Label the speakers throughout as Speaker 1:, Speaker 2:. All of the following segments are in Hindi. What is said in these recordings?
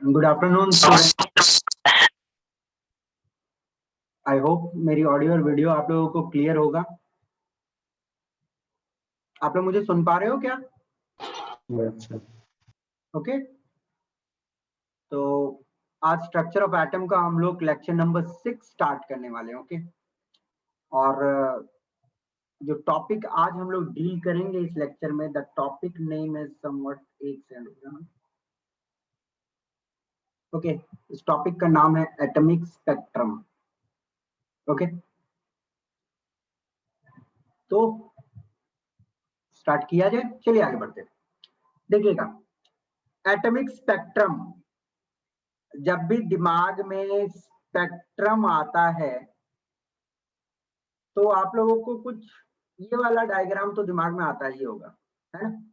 Speaker 1: Good afternoon student. I hope मेरी ऑडियो और वीडियो आप लोगों को क्लियर होगा। आप लोग मुझे सुन पा रहे हो क्या? ओके तो आज स्ट्रक्चर ऑफ एटम का हम लोग लेक्चर नंबर 6 स्टार्ट करने वाले हैं। ओके और जो टॉपिक आज हम लोग डील करेंगे इस लेक्चर में, the topic name is somewhat, एक सेकंड। ओके इस टॉपिक का नाम है एटॉमिक स्पेक्ट्रम। ओके तो स्टार्ट किया जाए, चलिए आगे बढ़ते हैं। देखिएगा एटॉमिक स्पेक्ट्रम, जब भी दिमाग में स्पेक्ट्रम आता है तो आप लोगों को कुछ ये वाला डायग्राम तो दिमाग में आता ही होगा, है ना।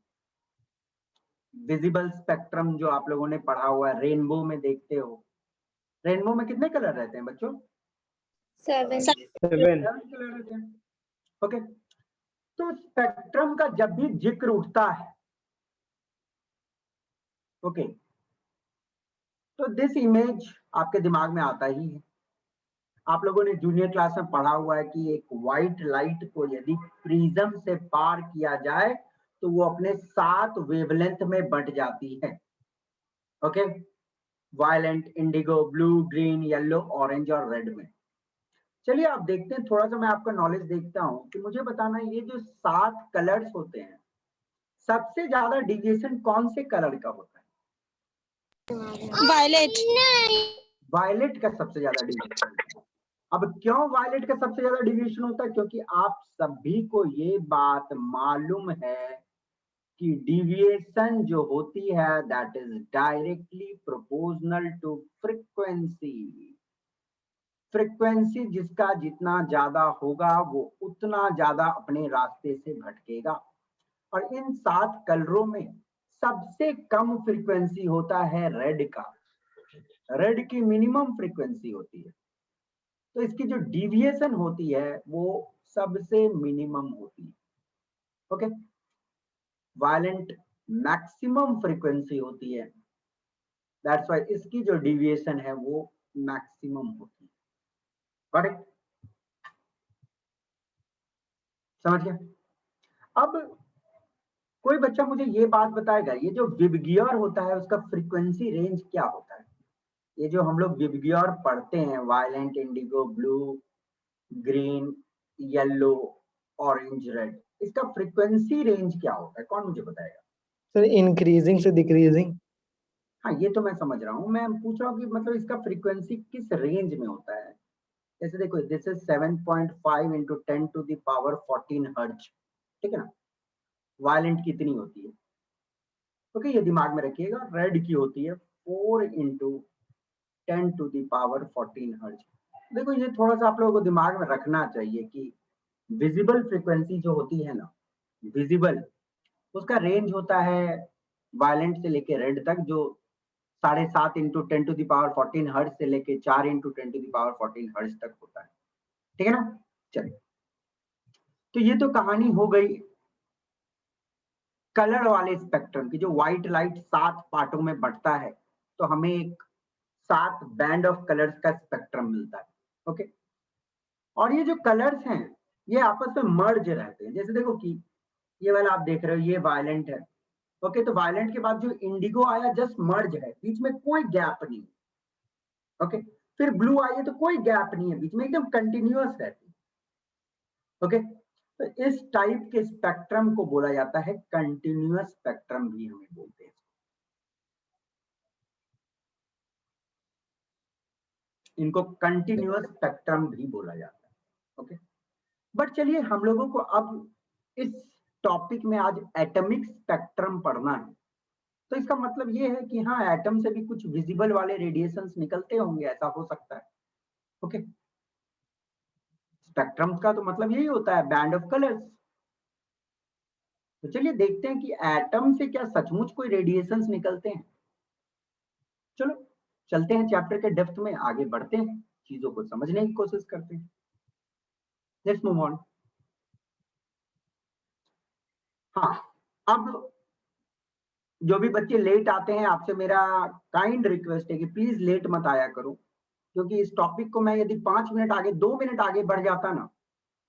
Speaker 1: विजिबल स्पेक्ट्रम जो आप लोगों ने पढ़ा हुआ है, रेनबो में देखते हो। रेनबो में कितने कलर रहते हैं बच्चों?
Speaker 2: 7
Speaker 1: कलर रहते हैं। ओके तो स्पेक्ट्रम का जब भी जिक्र उठता है, ओके तो दिस इमेज आपके दिमाग में आता ही है। आप लोगों ने जूनियर क्लास में पढ़ा हुआ है कि एक व्हाइट लाइट को यदि प्रिज्म से पार किया जाए तो वो अपने 7 वेवलेंथ में बंट जाती है। Okay violent, Indigo, blue, green, yellow, orange और रेड में। चलिए आप देखते हैं, थोड़ा सा मैं आपका नॉलेज देखता हूं कि मुझे बताना ये जो 7 कलर्स होते हैं, सबसे ज्यादा डिविएशन कौन से कलर का होता है?
Speaker 2: वायलेट।
Speaker 1: वायलेट का सबसे ज्यादा डिविएशन। अब क्यों वायलेट का सबसे ज्यादा डिविएशन होता है? क्योंकि आप सभी को ये बात मालूम है कि डिविएशन जो होती है that is directly proportional to frequency. Frequency जिसका जितना ज्यादा होगा वो उतना ज्यादा अपने रास्ते से भटकेगा। और इन 7 कलरों में सबसे कम फ्रीक्वेंसी होता है रेड का। रेड की मिनिमम फ्रीक्वेंसी होती है, तो इसकी जो डिविएशन होती है वो सबसे मिनिमम होती है। ओके वायलेंट मैक्सिमम फ्रीक्वेंसी होती है, दैट्स व्हाई इसकी जो डिविएशन है वो मैक्सिमम होती है। करेक्ट। समझ गया? अब कोई बच्चा मुझे ये बात बताएगा, ये जो विबग्योर होता है उसका फ्रीक्वेंसी रेंज क्या होता है? ये जो हम लोग विबग्योर पढ़ते हैं, violent, Indigo, blue, green, yellow, orange, red, इसका फ्रीक्वेंसी रेंज क्या होता है? कौन मुझे बताएगा?
Speaker 3: सर इंक्रीजिंग से डिक्रीजिंग।
Speaker 1: हाँ, ये तो मैं समझ रहा हूँ, मैं पूछ रहा हूँ कि मतलब इसका फ्रीक्वेंसी किस रेंज में होता है? जैसे देखो, this is 7.5 into 10 to the power 14 hertz, ठीक है ना? वायलेंट कितनी होती है? ओके, ये दिमाग में रखिएगा, रेड की होती है 4 into 10 to the power 14 hertz. देखो, ये थोड़ा सा आप लोगों को दिमाग में रखना चाहिए कि विजिबल फ्रीक्वेंसी जो होती है ना, विजिबल, उसका रेंज होता है वायलेंट से लेके रेड तक, जो 7.5 into 10 to the power 14 hertz से लेके 4 into 10 to the power 14 hertz तक होता है, ठीक है ना? चलिए, तो ये तो कहानी हो गई कलर वाले स्पेक्ट्रम की। जो व्हाइट लाइट 7 पार्टों में बंटता है, तो हमें एक 7 बैंड ऑफ कलर्स का स्पेक्ट्रम मिलता है। ओके, और ये जो कलर्स हैं ये आपस में मर्ज रहते हैं। जैसे देखो कि ये वाला आप देख रहे हो, ये वायलेंट है। ओके, तो वायलेंट के बाद जो इंडिगो आया जस्ट मर्ज है, बीच में कोई गैप नहीं। ओके, फिर ब्लू आई है तो कोई गैप नहीं है बीच में, एकदम कंटिन्यूअस रहती है। ओके, तो इस टाइप के स्पेक्ट्रम को बोला जाता है कंटिन्यूअस स्पेक्ट्रम भी हमें बोलते हैं। इनको कंटिन्यूअस स्पेक्ट्रम भी बोला जाता है। ओके, बट चलिए, हम लोगों को अब इस टॉपिक में आज एटॉमिक स्पेक्ट्रम पढ़ना है। तो इसका मतलब ये है कि हाँ, एटम से भी कुछ विजिबल वाले रेडिएशंस निकलते होंगे, ऐसा हो सकता है। ओके, स्पेक्ट्रम का तो मतलब यही होता है, बैंड ऑफ कलर्स। तो चलिए देखते हैं कि एटम से क्या सचमुच कोई रेडिएशंस निकलते हैं। चलो चलते हैं चैप्टर के डेप्थ में, आगे बढ़ते हैं, चीजों को समझने की कोशिश करते हैं। Let's move on. हाँ, अब जो भी बच्चे लेट आते हैं, आपसे मेरा काइंड रिक्वेस्ट है कि प्लीज लेट मत आया करो, क्योंकि इस टॉपिक को मैं यदि 5 मिनट आगे, 2 मिनट आगे बढ़ जाता ना,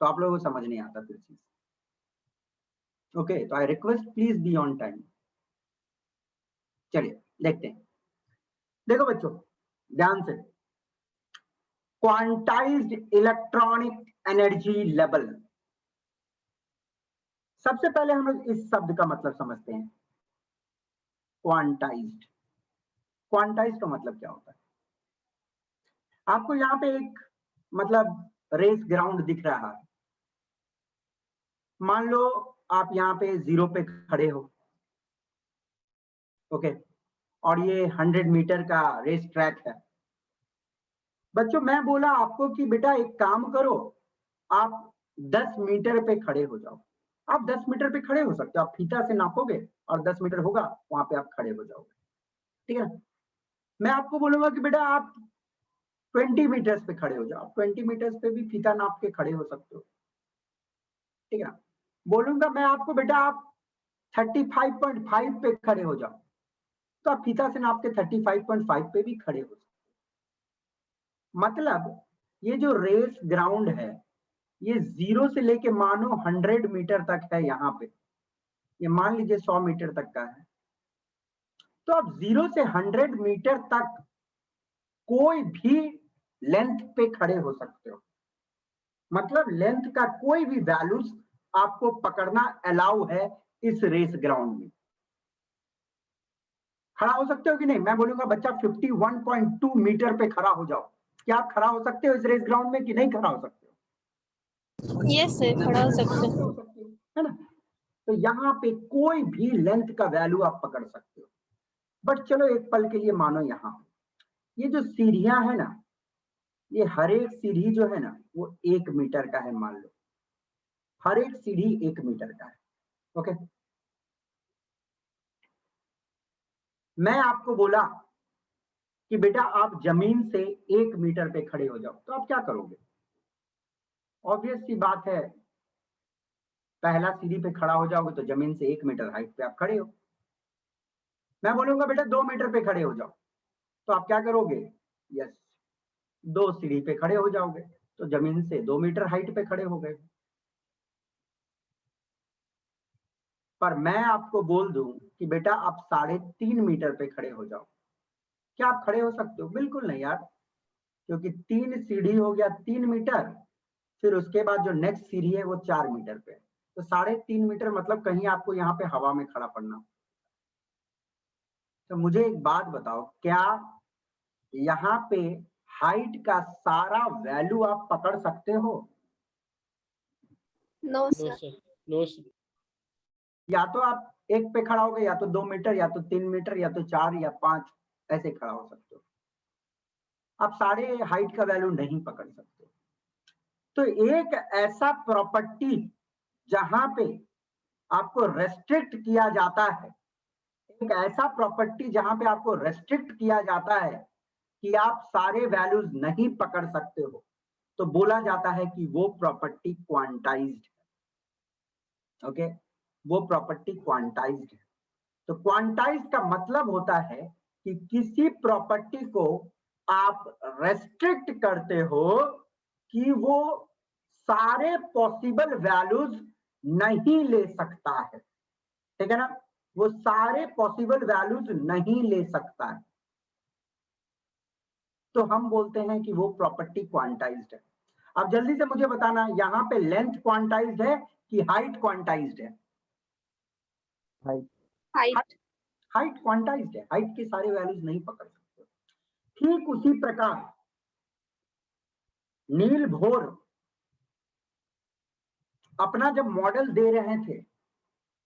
Speaker 1: तो आप लोगों को समझ नहीं आता फिर चीज। ओके, तो I request please be on time. चलिए देखते हैं। देखो बच्चों, ध्यान से, क्वांटाइज्ड इलेक्ट्रॉनिक एनर्जी लेवल। सबसे पहले हम लोग इस शब्द का मतलब समझते हैं, क्वांटाइज्ड। क्वांटाइज्ड का मतलब क्या होता है? आपको यहाँ पे एक मतलब रेस ग्राउंड दिख रहा है। मान लो आप यहाँ पे 0 पे खड़े हो, ओके, और ये 100 मीटर का रेस ट्रैक है। बच्चों, मैं बोला आपको कि बेटा एक काम करो, आप 10 मीटर पे खड़े हो जाओ। आप 10 मीटर पे खड़े हो सकते हो, आप फीता से नापोगे और 10 मीटर होगा, वहां पे आप खड़े हो जाओगे, ठीक है। मैं आपको बोलूंगा कि बेटा आप 20 मीटर्स पे खड़े हो जाओ, 20 मीटर्स पे भी फीता नाप के खड़े हो सकते हो, ठीक है ना। बोलूंगा मैं आपको बेटा आप 35.5 पे खड़े हो जाओ, तो आप फीता से नाप के 35.5 पे भी खड़े हो सकते हो। मतलब ये जो रेस ग्राउंड है, ये 0 से लेके मानो 100 मीटर तक है। यहाँ पे ये मान लीजिए 100 मीटर तक का है, तो आप 0 से 100 मीटर तक कोई भी लेंथ पे खड़े हो सकते हो। मतलब लेंथ का कोई भी वैल्यूज आपको पकड़ना अलाउ है इस रेस ग्राउंड में। खड़ा हो सकते हो कि नहीं? मैं बोलूंगा बच्चा 51.2 मीटर पे खड़ा हो जाओ। क्या आप खड़ा हो सकते हो इस रेस ग्राउंड में कि नहीं खड़ा हो सकते हो?
Speaker 2: यस सर, खड़ा हो सकते हैं।
Speaker 1: है ना? तो यहाँ पे कोई भी लेंथ का वैल्यू आप पकड़ सकते हो। बट चलो एक पल के लिए मानो यहाँ ये जो सीढ़ियां है ना, ये हर एक सीढ़ी जो है ना वो 1 मीटर का है। मान लो हर एक सीढ़ी 1 मीटर का है। ओके, मैं आपको बोला कि बेटा आप जमीन से 1 मीटर पे खड़े हो जाओ, तो आप क्या करोगे? ऑब्वियस सी बात है, पहला सीढ़ी पे खड़ा हो जाओगे तो जमीन से 1 मीटर हाइट पे आप खड़े हो। मैं बोलूंगा बेटा 2 मीटर पे खड़े हो जाओ, तो आप क्या करोगे? यस, 2 सीढ़ी पे खड़े हो जाओगे, तो जमीन से 2 मीटर हाइट पे खड़े हो गए। पर मैं आपको बोल दूं कि बेटा आप 3.5 मीटर पे खड़े हो जाओ, क्या आप खड़े हो सकते हो? बिल्कुल नहीं यार, क्योंकि 3 सीढ़ी हो गया 3 मीटर, फिर उसके बाद जो नेक्स्ट सीढ़ी है वो 4 मीटर पे, तो 3.5 मीटर मतलब कहीं आपको यहाँ पे हवा में खड़ा पड़ना। तो मुझे एक बात बताओ, क्या यहाँ पे हाइट का सारा वैल्यू आप पकड़ सकते हो?
Speaker 2: No,
Speaker 4: no
Speaker 2: sir.
Speaker 4: Sir, no sir.
Speaker 1: या तो आप 1 पे खड़ा हो गए, या तो 2 मीटर, या तो 3 मीटर, या तो 4 या 5, ऐसे खड़ा हो सकते हो। आप सारे हाइट का वैल्यू नहीं पकड़ सकते। तो एक ऐसा प्रॉपर्टी जहां पे आपको रेस्ट्रिक्ट किया जाता है, एक ऐसा प्रॉपर्टी जहां पे आपको रेस्ट्रिक्ट किया जाता है कि आप सारे वैल्यूज नहीं पकड़ सकते हो, तो बोला जाता है कि वो प्रॉपर्टी क्वांटाइज्ड है। ओके, वो प्रॉपर्टी क्वांटाइज्ड है। तो क्वांटाइज का मतलब होता है कि किसी प्रॉपर्टी को आप रेस्ट्रिक्ट करते हो कि वो सारे पॉसिबल वैल्यूज नहीं ले सकता है, ठीक है ना? वो सारे पॉसिबल वैल्यूज नहीं ले सकता है, तो हम बोलते हैं कि वो प्रॉपर्टी क्वांटाइज्ड है। अब जल्दी से मुझे बताना, यहाँ पे लेंथ क्वांटाइज्ड है कि हाइट क्वांटाइज्ड है?
Speaker 2: Height.
Speaker 1: हाइट क्वांटाइज्ड है, हाइट के सारे वैल्यूज नहीं पकड़ सकते। ठीक उसी प्रकार नील बोर अपना जब मॉडल दे रहे थे,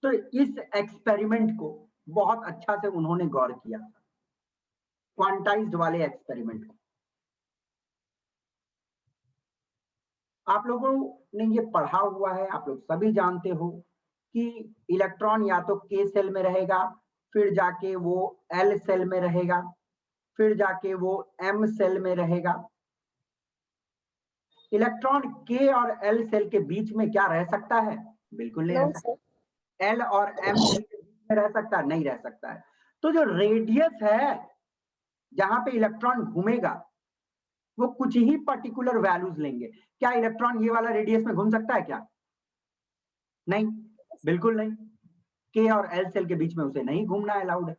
Speaker 1: तो इस एक्सपेरिमेंट को बहुत अच्छा से उन्होंने गौर किया था, क्वांटाइज्ड वाले एक्सपेरिमेंट को। आप लोगों ने ये पढ़ा हुआ है, आप लोग सभी जानते हो कि इलेक्ट्रॉन या तो के सेल में रहेगा, फिर जाके वो एल सेल में रहेगा, फिर जाके वो एम सेल में रहेगा। इलेक्ट्रॉन के और एल सेल के बीच में क्या रह सकता है? बिल्कुल नहीं रह
Speaker 2: No,
Speaker 1: सकता।
Speaker 2: sir.
Speaker 1: एल और एम सेल के बीच में रह सकता है? नहीं रह सकता है। तो जो रेडियस है जहां पे इलेक्ट्रॉन घूमेगा, वो कुछ ही पर्टिकुलर वैल्यूज लेंगे। क्या इलेक्ट्रॉन ये वाला रेडियस में घूम सकता है क्या? नहीं, बिल्कुल नहीं। के और एल सेल के बीच में उसे नहीं घूमना अलाउड है।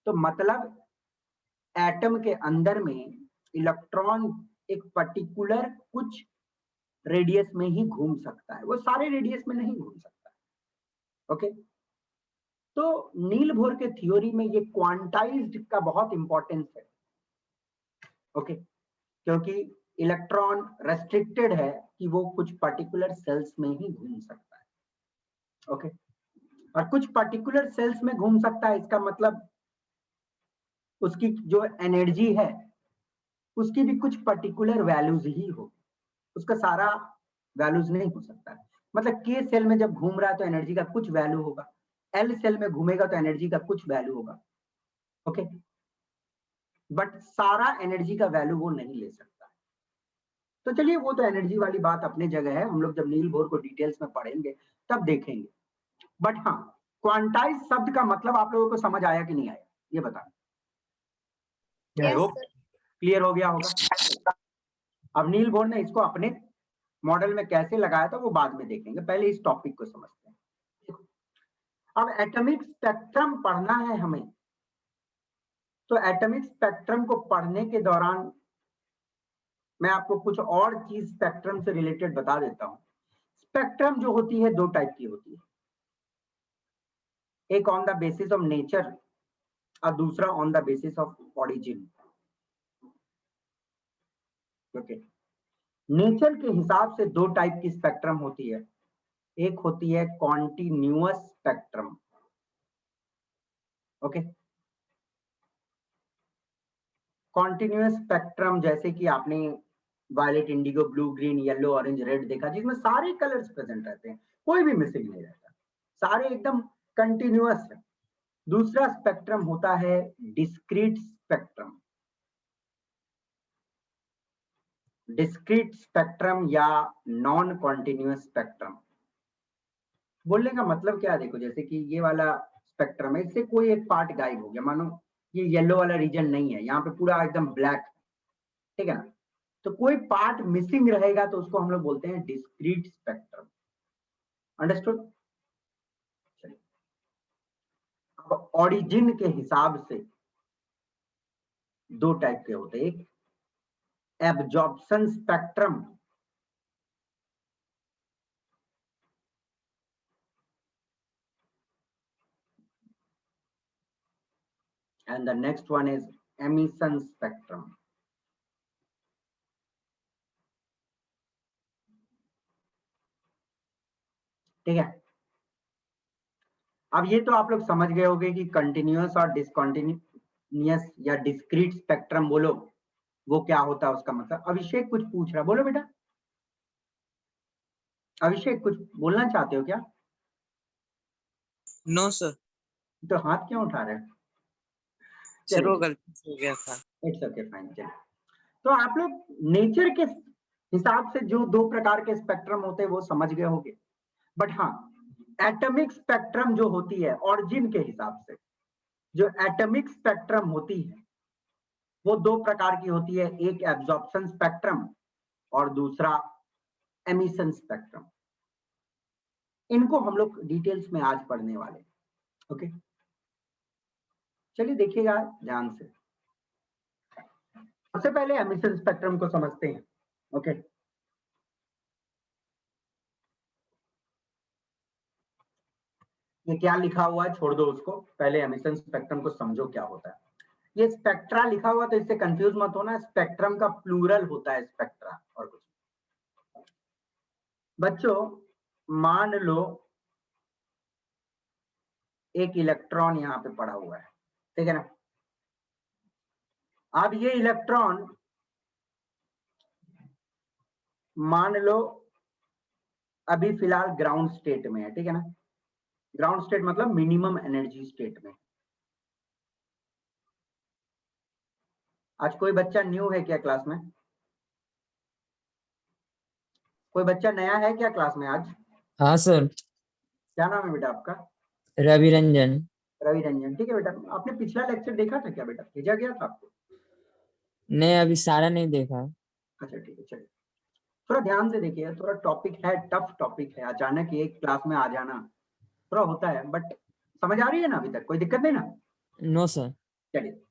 Speaker 1: तो मतलब एटम के अंदर में इलेक्ट्रॉन एक पर्टिकुलर कुछ रेडियस में ही घूम सकता है, वो सारे रेडियस में नहीं घूम सकता। ओके, तो नील बोर के थ्योरी में ये क्वांटाइज्ड का बहुत इंपॉर्टेंस है। ओके, क्योंकि इलेक्ट्रॉन रेस्ट्रिक्टेड है कि वो कुछ पर्टिकुलर सेल्स में ही घूम सकता है। ओके, और कुछ पर्टिकुलर सेल्स में घूम सकता है, इसका मतलब उसकी जो एनर्जी है उसकी भी कुछ पर्टिकुलर वैल्यूज ही हो, उसका सारा वैल्यूज नहीं हो सकता है। मतलब के सेल में जब घूम रहा है तो एनर्जी का कुछ वैल्यू होगा, एल सेल में घूमेगा तो एनर्जी का कुछ वैल्यू होगा। ओके, बट सारा एनर्जी का वैल्यू वो नहीं ले सकता। तो चलिए, वो तो एनर्जी वाली बात अपने जगह है, हम लोग जब नील बोर को डिटेल्स में पढ़ेंगे तब देखेंगे। बट हाँ, क्वांटाइज शब्द का मतलब आप लोगों को समझ आया कि नहीं आया, ये बता।
Speaker 2: Yes,
Speaker 1: hope
Speaker 2: sir.
Speaker 1: क्लियर हो गया होगा। अब नील बोर ने इसको अपने मॉडल में कैसे लगाया था वो बाद में देखेंगे, पहले इस टॉपिक को समझते हैं। देखो, अब एटॉमिक स्पेक्ट्रम पढ़ना है हमें, तो एटॉमिक स्पेक्ट्रम को पढ़ने के दौरान मैं आपको कुछ और चीज स्पेक्ट्रम से रिलेटेड बता देता हूं। स्पेक्ट्रम जो होती है 2 टाइप की होती है, एक on the basis of nature और दूसरा on the basis of origin. Okay, nature के हिसाब से 2 टाइप की स्पेक्ट्रम होती है, एक होती है continuous spectrum. Okay, continuous spectrum जैसे कि आपने violet, indigo, blue, green, yellow, orange, red देखा, जिसमें सारे कलर्स प्रेजेंट रहते हैं, कोई भी मिसिंग नहीं रहता, सारे एकदम कंटिन्यूअस है। दूसरा स्पेक्ट्रम होता है डिस्क्रीट स्पेक्ट्रम। डिस्क्रीट स्पेक्ट्रम या नॉन कॉन्टिन्यूअस स्पेक्ट्रम, बोलने का मतलब क्या है? देखो, जैसे कि ये वाला स्पेक्ट्रम है, इससे कोई एक पार्ट गायब हो गया, मानो ये येलो वाला रीजन नहीं है, यहाँ पे पूरा एकदम ब्लैक, ठीक है ना? तो कोई पार्ट मिसिंग रहेगा तो उसको हम लोग बोलते हैं डिस्क्रीट स्पेक्ट्रम। अंडरस्टूड? अब ऑरिजिन के हिसाब से दो टाइप के होते हैं, एक absorption spectrum and the next one is emission spectrum. ठीक है, अब ये तो आप लोग समझ गए होंगे कि कंटिन्यूअस और डिसकंटिन्यूअस या डिस्क्रीट स्पेक्ट्रम बोलो वो क्या होता है, उसका मतलब। अभिषेक कुछ पूछ रहा, बोलो बेटा। अभिषेक कुछ बोलना चाहते हो क्या?
Speaker 2: No sir.
Speaker 1: तो हाथ क्यों उठा रहे हो?
Speaker 2: सर वो गलती से हो गया था।
Speaker 1: It's okay, fine. चलिए, तो आप लोग नेचर के हिसाब से जो दो प्रकार के स्पेक्ट्रम होते हैं वो समझ गए होंगे, बट हाँ, एटॉमिक स्पेक्ट्रम जो होती है ऑरिजिन के हिसाब से, जो एटॉमिक स्पेक्ट्रम होती है वो दो प्रकार की होती है, एक एब्जॉर्प्शन स्पेक्ट्रम और दूसरा एमिशन स्पेक्ट्रम। इनको हम लोग डिटेल्स में आज पढ़ने वाले हैं। ओके, चलिए देखिएगा ध्यान से। सबसे पहले एमिशन स्पेक्ट्रम को समझते हैं। ओके, ये क्या लिखा हुआ है छोड़ दो उसको, पहले एमिशन स्पेक्ट्रम को समझो क्या होता है। ये स्पेक्ट्रा लिखा हुआ तो इससे कंफ्यूज मत होना, स्पेक्ट्रम का प्लूरल होता है स्पेक्ट्रा और कुछ। बच्चों मान लो एक इलेक्ट्रॉन यहाँ पे पड़ा हुआ है, ठीक है ना। अब ये इलेक्ट्रॉन मान लो अभी फिलहाल ग्राउंड स्टेट में है, ठीक है ना। ग्राउंड स्टेट मतलब मिनिमम एनर्जी स्टेट में। आज कोई बच्चा न्यू है क्या क्लास में? कोई बच्चा नया है क्या क्लास में आज?
Speaker 3: हाँ सर।
Speaker 1: क्या नाम है बेटा आपका?
Speaker 3: रवि रंजन।
Speaker 1: रवि रंजन, ठीक है बेटा। आपने पिछला लेक्चर देखा था क्या बेटा? भेजा गया था आपको?
Speaker 3: नहीं, अभी सारा नहीं देखा।
Speaker 1: अच्छा ठीक है, चलिए थोड़ा ध्यान से देखिए। थोड़ा टॉपिक है, टफ टॉपिक है, अचानक एक क्लास में आ जाना थोड़ा होता है, बट समझ आ रही है ना अभी तक? कोई दिक्कत नहीं ना?
Speaker 3: No sir.
Speaker 1: चलिए,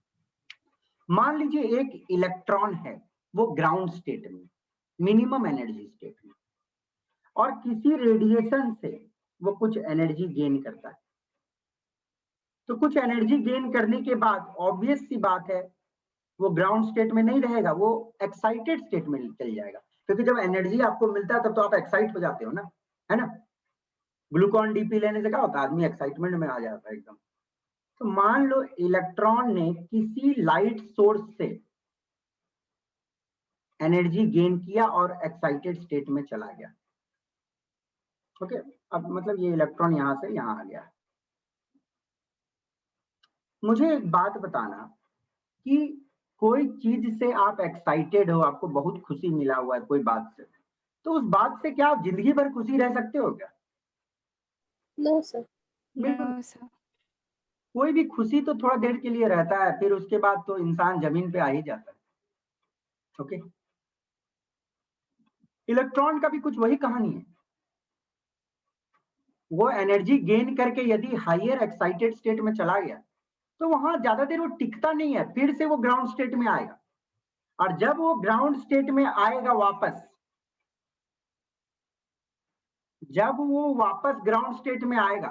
Speaker 1: मान लीजिए एक इलेक्ट्रॉन है, वो ग्राउंड स्टेट में, मिनिमम एनर्जी स्टेट में, और किसी रेडिएशन से वो कुछ एनर्जी गेन करता है। तो कुछ एनर्जी गेन करने के बाद ऑब्वियस सी बात है वो ग्राउंड स्टेट में नहीं रहेगा, वो एक्साइटेड स्टेट में चल जाएगा। क्योंकि जब एनर्जी आपको मिलता है तब तो आप एक्साइट हो जाते हो ना, है ना। ग्लूकॉन डी पी लेने से क्या होता है, आदमी एक्साइटमेंट में आ जाता है एकदम। तो मान लो इलेक्ट्रॉन ने किसी लाइट सोर्स से एनर्जी गेन किया और एक्साइटेड स्टेट में चला गया। ओके, अब मतलब ये इलेक्ट्रॉन यहां से यहां आ गया। मुझे एक बात बताना कि कोई चीज से आप एक्साइटेड हो, आपको बहुत खुशी मिला हुआ है कोई बात से, तो उस बात से क्या आप जिंदगी भर खुशी रह सकते हो क्या?
Speaker 4: No sir.
Speaker 1: बिल्कुल।
Speaker 4: No sir.
Speaker 1: कोई भी खुशी तो थोड़ा देर के लिए रहता है, फिर उसके बाद तो इंसान जमीन पे आ ही जाता है। ओके, इलेक्ट्रॉन का भी कुछ वही कहानी है। वो एनर्जी गेन करके यदि हायर एक्साइटेड स्टेट में चला गया तो वहां ज्यादा देर वो टिकता नहीं है, फिर से वो ग्राउंड स्टेट में आएगा। और जब वो ग्राउंड स्टेट में आएगा वापस, जब वो वापस ग्राउंड स्टेट में आएगा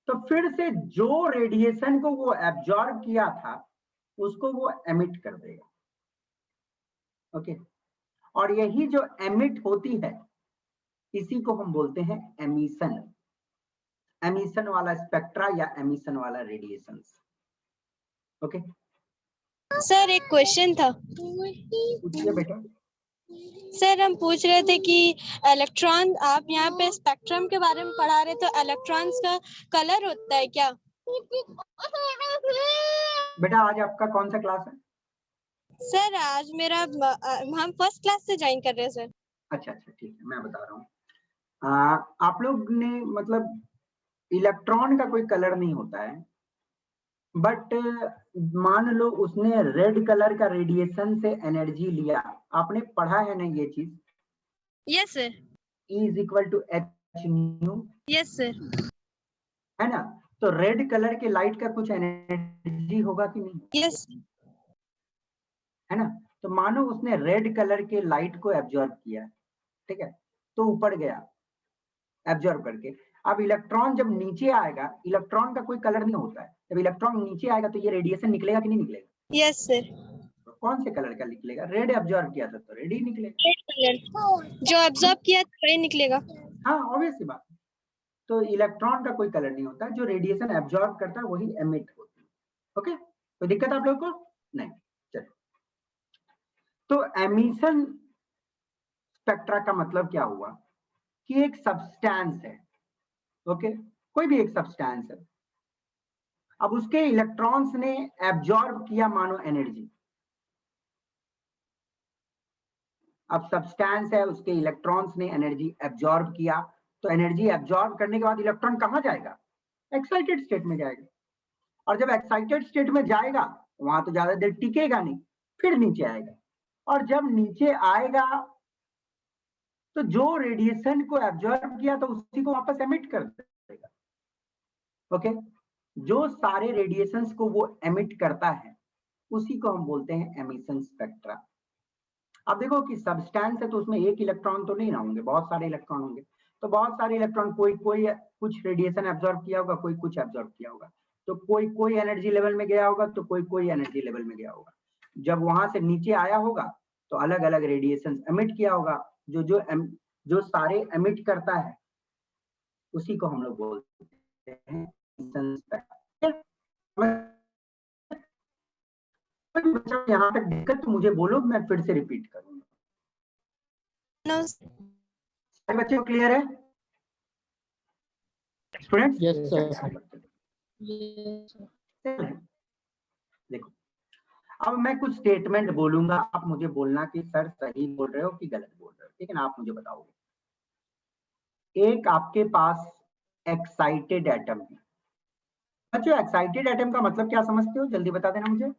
Speaker 1: तो फिर से जो रेडिएशन को वो एब्जॉर्ब किया था उसको वो एमिट कर देगा। ओके, और यही जो एमिट होती है इसी को हम बोलते हैं एमिशन। एमिशन वाला स्पेक्ट्रा या एमिशन वाला रेडिएशन। ओके,
Speaker 4: सर एक क्वेश्चन था।
Speaker 1: पूछिए बेटा।
Speaker 4: सर हम पूछ रहे थे कि इलेक्ट्रॉन, आप यहाँ पे स्पेक्ट्रम के बारे में पढ़ा रहे, तो इलेक्ट्रॉन्स का कलर होता है क्या?
Speaker 1: बेटा आज आपका कौन सा क्लास है?
Speaker 4: सर आज मेरा हम फर्स्ट क्लास से ज्वाइन कर रहे हैं सर।
Speaker 1: अच्छा अच्छा ठीक है, मैं बता रहा हूँ। आप लोग ने मतलब इलेक्ट्रॉन का कोई कलर नहीं होता है, बट मान लो उसने रेड कलर का रेडिएशन से एनर्जी लिया। आपने पढ़ा है ना ये चीज?
Speaker 4: Yes sir.
Speaker 1: E is equal to H nu,
Speaker 4: yes sir.
Speaker 1: है ना। तो रेड कलर के लाइट का कुछ एनर्जी होगा कि नहीं,
Speaker 4: यस
Speaker 1: है ना। तो मानो उसने रेड कलर के लाइट को एब्जॉर्ब किया, ठीक है, तो ऊपर गया एब्जॉर्ब करके। अब इलेक्ट्रॉन जब नीचे आएगा, इलेक्ट्रॉन का कोई कलर नहीं होता है, जब इलेक्ट्रॉन नीचे आएगा तो ये रेडिएशन निकलेगा कि नहीं निकलेगा?
Speaker 4: यस सर,
Speaker 1: तो कौन से कलर का निकलेगा? रेड एब्जॉर्ब किया था तो रेड ही निकलेगा।
Speaker 4: रेड कलर जो एब्जॉर्ब किया था वही निकलेगा।
Speaker 1: हाँ, ऑब्वियस सी बात है। तो इलेक्ट्रॉन का कोई कलर नहीं होता, जो रेडिएशन एब्जॉर्ब करता है वही एमिट होती है। ओके, कोई दिक्कत आप लोगों को नहीं? चलो, तो एमिशन स्पेक्ट्रा का मतलब क्या हुआ कि एक सब्सटेंस है, ओके, कोई भी एक सब्सटेंस है, अब उसके इलेक्ट्रॉन्स ने एब्जॉर्ब किया मानो एनर्जी। अब सब्सटेंस है, उसके इलेक्ट्रॉन्स ने एनर्जी एब्जॉर्ब किया, तो एनर्जी एब्जॉर्ब करने के बाद इलेक्ट्रॉन कहां जाएगा? एक्साइटेड स्टेट में जाएगा। और जब एक्साइटेड स्टेट में जाएगा वहां तो ज्यादा देर टिकेगा नहीं, फिर नीचे आएगा। और जब नीचे आएगा तो जो रेडिएशन को एब्जॉर्ब किया तो उसी को वापस एमिट कर देगा। ओके, जो सारे रेडिएशंस को वो एमिट करता है उसी को हम बोलते हैं एमिशन स्पेक्ट्रा। अब देखो कि सब्सटेंस है तो उसमें एक इलेक्ट्रॉन तो नहीं ना होंगे, बहुत सारे इलेक्ट्रॉन होंगे। तो बहुत सारे इलेक्ट्रॉन, कोई कुछ रेडिएशन एब्जॉर्ब किया होगा, कोई कुछ एब्जॉर्ब किया होगा। तो कोई एनर्जी लेवल में गया होगा, तो कोई एनर्जी लेवल में गया होगा। जब वहां से नीचे आया होगा तो अलग अलग रेडिएशन एमिट किया होगा। जो सारे एमिट करता है उसी को हम लोग बोलते हैं एमिशन स्पेक्ट्रा। यहाँ तक दिक्कत तो मुझे बोलो, मैं फिर से रिपीट करूंगा।
Speaker 4: नो
Speaker 1: सारे बच्चे को क्लियर है स्टूडेंट्स?
Speaker 3: Yes sir.
Speaker 1: देखो, अब मैं कुछ स्टेटमेंट बोलूंगा, आप मुझे बोलना कि सर सही बोल रहे हो कि गलत बोल रहे हो, ठीक है ना? आप मुझे बताओगे। एक आपके पास एक्साइटेड एटम है। बच्चों, एक्साइटेड एटम का मतलब क्या समझते हो? जल्दी बता देना मुझे।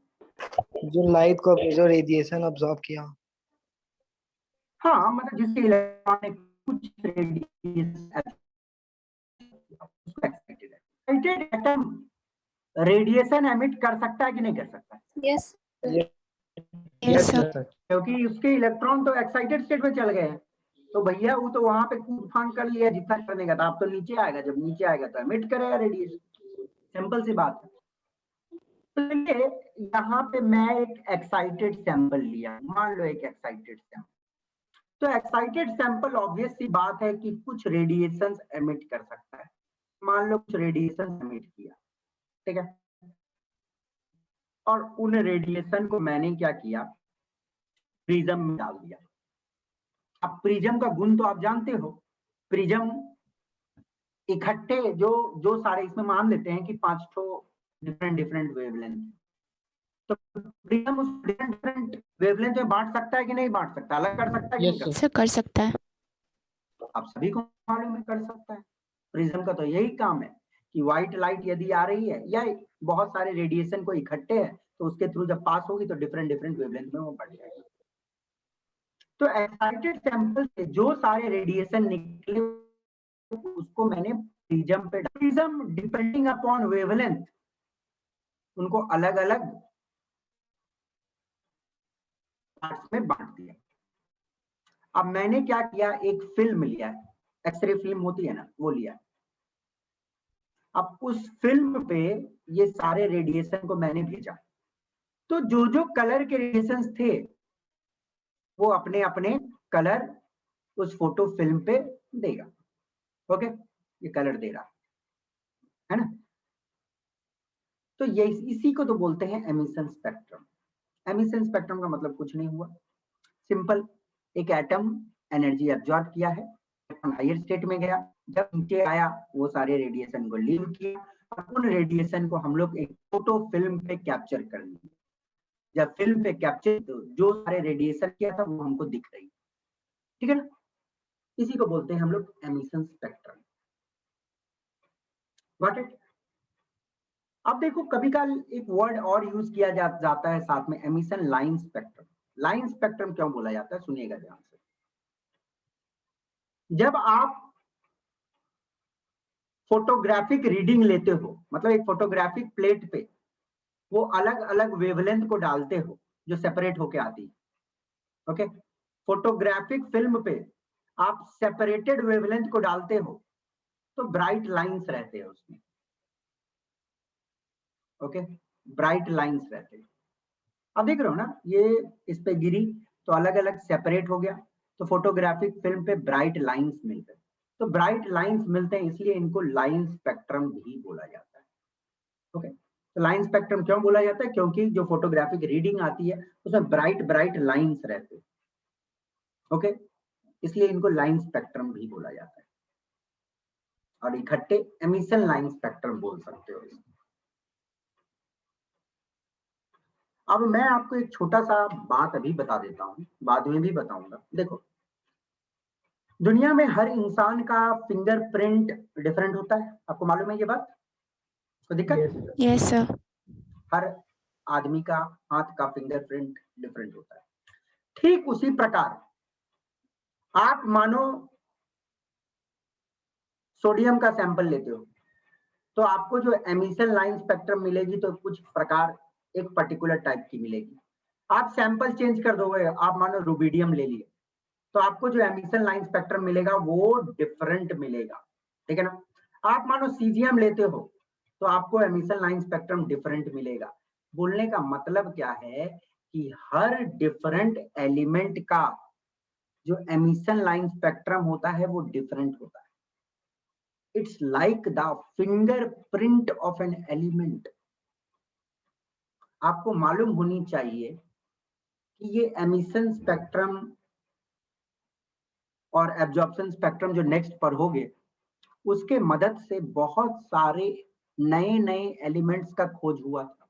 Speaker 5: जो लाइट को जो रेडिएशन अब्सॉर्ब किया।
Speaker 1: हाँ, मतलब जिसके इलेक्ट्रॉन ने कुछ radiation, excited atom radiation emit कर सकता है कि नहीं कर सकता?
Speaker 4: Yes
Speaker 5: yes sir.
Speaker 1: क्योंकि उसके इलेक्ट्रॉन तो एक्साइटेड स्टेट में चल गए हैं। तो भैया वो तो वहां पे कूद फान कर लिया जितना करने का था, अब तो नीचे आएगा, जब नीचे आएगा तो एमिट करेगा रेडिएशन। सिंपल सी बात है। तो यहाँ पे मैं एक एक्साइटेड सैंपल लिया, मान लो एक एक्साइटेड सैंपल। तो एक्साइटेड सैंपल ऑब्वियस सी बात है कि कुछ रेडिएशन एमिट कर सकता है। मान लो कुछ रेडिएशन एमिट किया, ठीक है, और उन रेडिएशन को मैंने क्या किया, प्रिज्म में डाल दिया। अब प्रिज्म का गुण तो आप जानते हो, प्रिज्म इकट्ठे जो सारे, इसमें मान लेते हैं कि 5 डिफरेंट वेवलेंथ, तो प्रिज्म उस डिफरेंट वेवलेंथ में बांट सकता है कि नहीं बांट सकता? अलग कर सकता है कि नहीं कर
Speaker 6: सर कर सकता है।
Speaker 1: सकता? आप सभी को मालूम है कर सकता है। प्रिज्म का तो यही काम है कि व्हाइट लाइट यदि आ रही है या बहुत सारे रेडिएशन को इकट्ठे है तो उसके थ्रू जब पास होगी तो डिफरेंट वेवलेंथ में वो बढ़ जाएगी। तो एक्साइटेड सैंपल से जो सारे रेडिएशन निकले उसको मैंने प्रिज्म पे, प्रिज्म डिपेंडिंग अपॉन वेवलेंथ उनको अलग अलग पार्ट्स में बांट दिया। अब मैंने क्या किया, एक फिल्म लिया, एक्सरे फिल्म होती है ना, वो लिया। अब उस फिल्म पे ये सारे रेडिएशन को मैंने भेजा, तो जो कलर के रेडिएशन थे वो अपने अपने कलर उस फोटो फिल्म पे देगा। ओके, ये कलर दे रहा है ना। तो ये इसी को तो बोलते हैं एमिशन स्पेक्ट्रम। एमिशन स्पेक्ट्रम का मतलब कुछ नहीं हुआ, सिंपल, एक एटम एनर्जी एब्जॉर्ब किया है, हायर स्टेट में गया, जब नीचे आया वो सारे रेडिएशन को लीव किया और उन रेडिएशन को हम लोग एक फोटो फिल्म पे कैप्चर कर लिए। जब फिल्म पे कैप्चर, तो जो सारे रेडिएशन किया था वो हमको दिख रही, ठीक है ना। इसी को बोलते हैं हम लोग एमिशन स्पेक्ट्रम। Got it? अब देखो, कभी कल एक वर्ड और यूज किया जाता है साथ में, emission line spectrum. Line spectrum क्यों बोला जाता है, सुनिएगा ध्यान से। जब आप फोटोग्राफिक रीडिंग लेते हो, मतलब एक फोटोग्राफिक प्लेट पे वो अलग अलग वेवलेंथ को डालते हो जो सेपरेट होके आती है, ओके। फोटोग्राफिक फिल्म पे आप सेपरेटेड वेवलेंथ को डालते हो तो ब्राइट लाइंस रहते हैं उसमें, ओके, ब्राइट लाइंस रहते हैं। अब देख रहे हो ना, ये इस पे गिरी तो अलग अलग सेपरेट हो गया, तो फोटोग्राफिक फिल्म पे ब्राइट लाइंस मिल गए। तो ब्राइट लाइंस मिलते हैं इसलिए इनको लाइन स्पेक्ट्रम भी बोला जाता है, ओके। तो लाइन स्पेक्ट्रम क्यों बोला जाता है? क्योंकि जो फोटोग्राफिक रीडिंग आती है उसमें ब्राइट ब्राइट लाइंस रहते हैं, ओके, इसलिए इनको लाइन स्पेक्ट्रम भी बोला जाता है। और इकट्ठे एमिशन लाइन स्पेक्ट्रम बोल सकते हो इसको। अब मैं आपको एक छोटा सा बात अभी बता देता हूं, बाद में भी बताऊंगा। देखो, दुनिया में हर इंसान का फिंगरप्रिंट डिफरेंट होता है, आपको मालूम है ये बात? कोई दिक्कत?
Speaker 4: Yes sir.
Speaker 1: हर आदमी का हाथ का फिंगरप्रिंट डिफरेंट होता है। ठीक उसी प्रकार आप मानो सोडियम का सैंपल लेते हो तो आपको जो एमिशन लाइन स्पेक्ट्रम मिलेगी तो कुछ प्रकार एक पर्टिकुलर टाइप की मिलेगी। आप सैंपल चेंज कर दोगे, आप मानो रुबिडियम ले लिए तो आपको जो एमिशन लाइन स्पेक्ट्रम मिलेगा वो डिफरेंट मिलेगा, ठीक है ना। आप मानो सीजियम लेते हो तो आपको एमिशन लाइन स्पेक्ट्रम डिफरेंट मिलेगा। बोलने का मतलब क्या है कि हर डिफरेंट एलिमेंट का जो एमिशन लाइन स्पेक्ट्रम होता है वो डिफरेंट होता है। It's like the fingerprint of an element. आपको मालूम होनी चाहिए कि ये एमिशन स्पेक्ट्रम और एब्जॉर्प्शन स्पेक्ट्रम जो नेक्स्ट पढ़ोगे उसके मदद से बहुत सारे नए नए एलिमेंट्स का खोज हुआ था।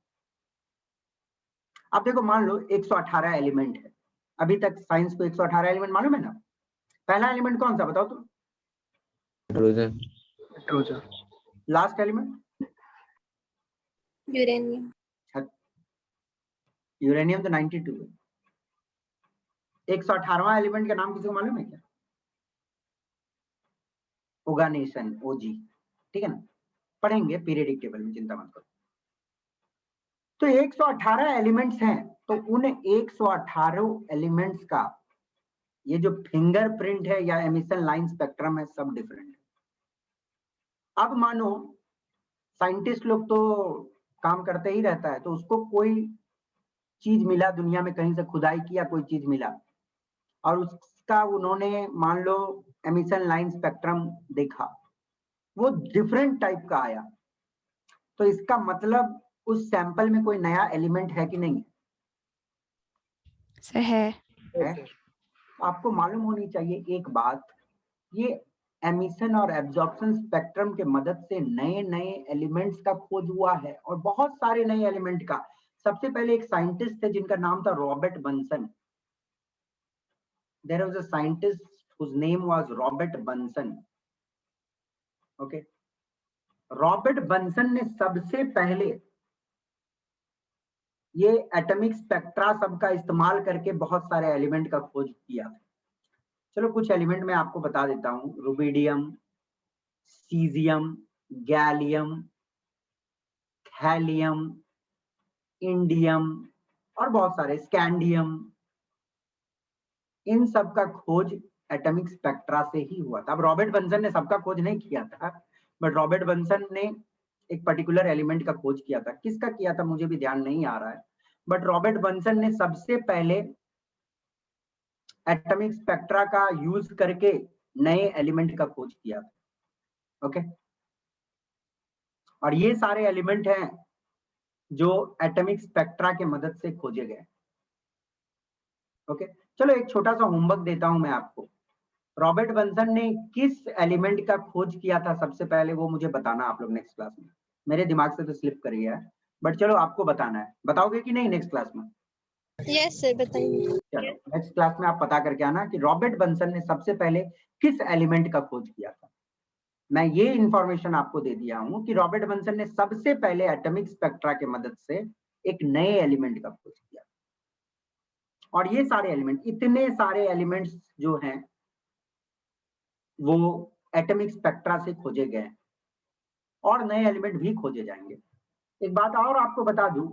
Speaker 1: अब देखो, मान लो 118 एलिमेंट है, अभी तक साइंस को 118 एलिमेंट मालूम है ना। पहला एलिमेंट कौन सा बताओ तुम?
Speaker 5: Hydrogen.
Speaker 1: Last element?
Speaker 4: Uranium.
Speaker 1: Uranium तो 92 है। 118वां एलिमेंट का नाम किसी को मालूम है क्या? ओगानेशन, ओजी, ठीक है ना, पढ़ेंगे पीरियडिक टेबल में, चिंता मत करो। तो 118 एलिमेंट्स हैं, तो उन 118 एलिमेंट्स का ये जो फिंगरप्रिंट है या एमिशन लाइन स्पेक्ट्रम है सब डिफरेंट है। अब मानो साइंटिस्ट लोग तो काम करते ही रहता है, तो उसको कोई चीज मिला दुनिया में, कहीं से खुदाई किया कोई चीज मिला और उसका उन्होंने मान लो एमिशन लाइन स्पेक्ट्रम देखा, वो डिफरेंट टाइप का आया, तो इसका मतलब उस सैंपल में कोई नया एलिमेंट है कि नहीं?
Speaker 4: सर है।
Speaker 1: आपको मालूम होनी चाहिए एक बात, ये एमिशन और एब्जॉर्प्शन स्पेक्ट्रम के मदद से नए नए एलिमेंट्स का खोज हुआ है, और बहुत सारे नए एलिमेंट का। सबसे पहले एक साइंटिस्ट थे जिनका नाम था Robert Bunsen. There was a scientist whose name was Robert Bunsen, ओके। रॉबर्ट बंसन ने सबसे पहले ये एटॉमिक स्पेक्ट्रा सब का इस्तेमाल करके बहुत सारे एलिमेंट का खोज किया। चलो कुछ एलिमेंट मैं आपको बता देता हूं, rubidium, caesium, gallium, thallium, indium और बहुत सारे, स्कैंडियम, इन सब का खोज एटॉमिक स्पेक्ट्रा से ही हुआ था। अब रॉबर्ट बंसन ने सबका खोज नहीं किया था, बट रॉबर्ट बंसन ने एक पर्टिकुलर एलिमेंट का खोज किया था। किसका किया था मुझे भी ध्यान नहीं आ रहा है, बट रॉबर्ट बंसन ने सबसे पहले एटॉमिक स्पेक्ट्रा का यूज करके नए एलिमेंट का खोज किया था, ओके। और ये सारे एलिमेंट हैं जो एटॉमिक स्पेक्ट्रा के मदद से खोजे गए, ओके। चलो एक छोटा सा होमवर्क देता हूं मैं आपको। रॉबर्ट बंसन ने किस एलिमेंट का खोज किया था सबसे पहले, वो मुझे बताना आप लोग नेक्स्ट क्लास में। मेरे दिमाग से तो स्लिप कर गया है, बट चलो आपको बताना है। बताओगे कि नहीं नेक्स्ट क्लास में?
Speaker 4: यस सर, बताइए।
Speaker 1: चलो नेक्स्ट क्लास में आप पता करके आना कि रॉबर्ट बंसन ने सबसे पहले किस एलिमेंट का खोज किया था। मैं ये इंफॉर्मेशन आपको दे दिया हूं कि रॉबर्ट बंसन ने सबसे पहले एटॉमिक स्पेक्ट्रा के मदद से एक नए एलिमेंट का खोज किया। और ये सारे एलिमेंट, इतने सारे एलिमेंट्स जो हैं वो एटॉमिक स्पेक्ट्रा से खोजे गए। और नए एलिमेंट भी खोजे जाएंगे। एक बात और आपको बता दूं,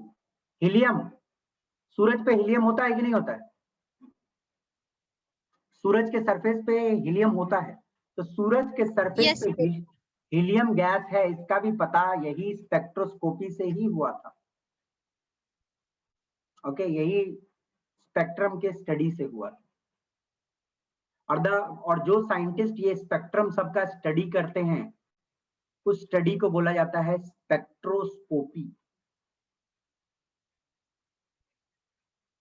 Speaker 1: हीलियम, सूरज पे हीलियम होता है कि नहीं होता है? सूरज के सरफेस पे हीलियम होता है, तो सूरज के सरफेस
Speaker 4: Yes,
Speaker 1: पे हीलियम गैस है, इसका भी पता यही स्पेक्ट्रोस्कोपी से ही हुआ था। ओके, यही स्पेक्ट्रम के स्टडी से हुआ। और जो साइंटिस्ट ये स्पेक्ट्रम सबका स्टडी करते हैं, उस स्टडी को बोला जाता है स्पेक्ट्रोस्कोपी।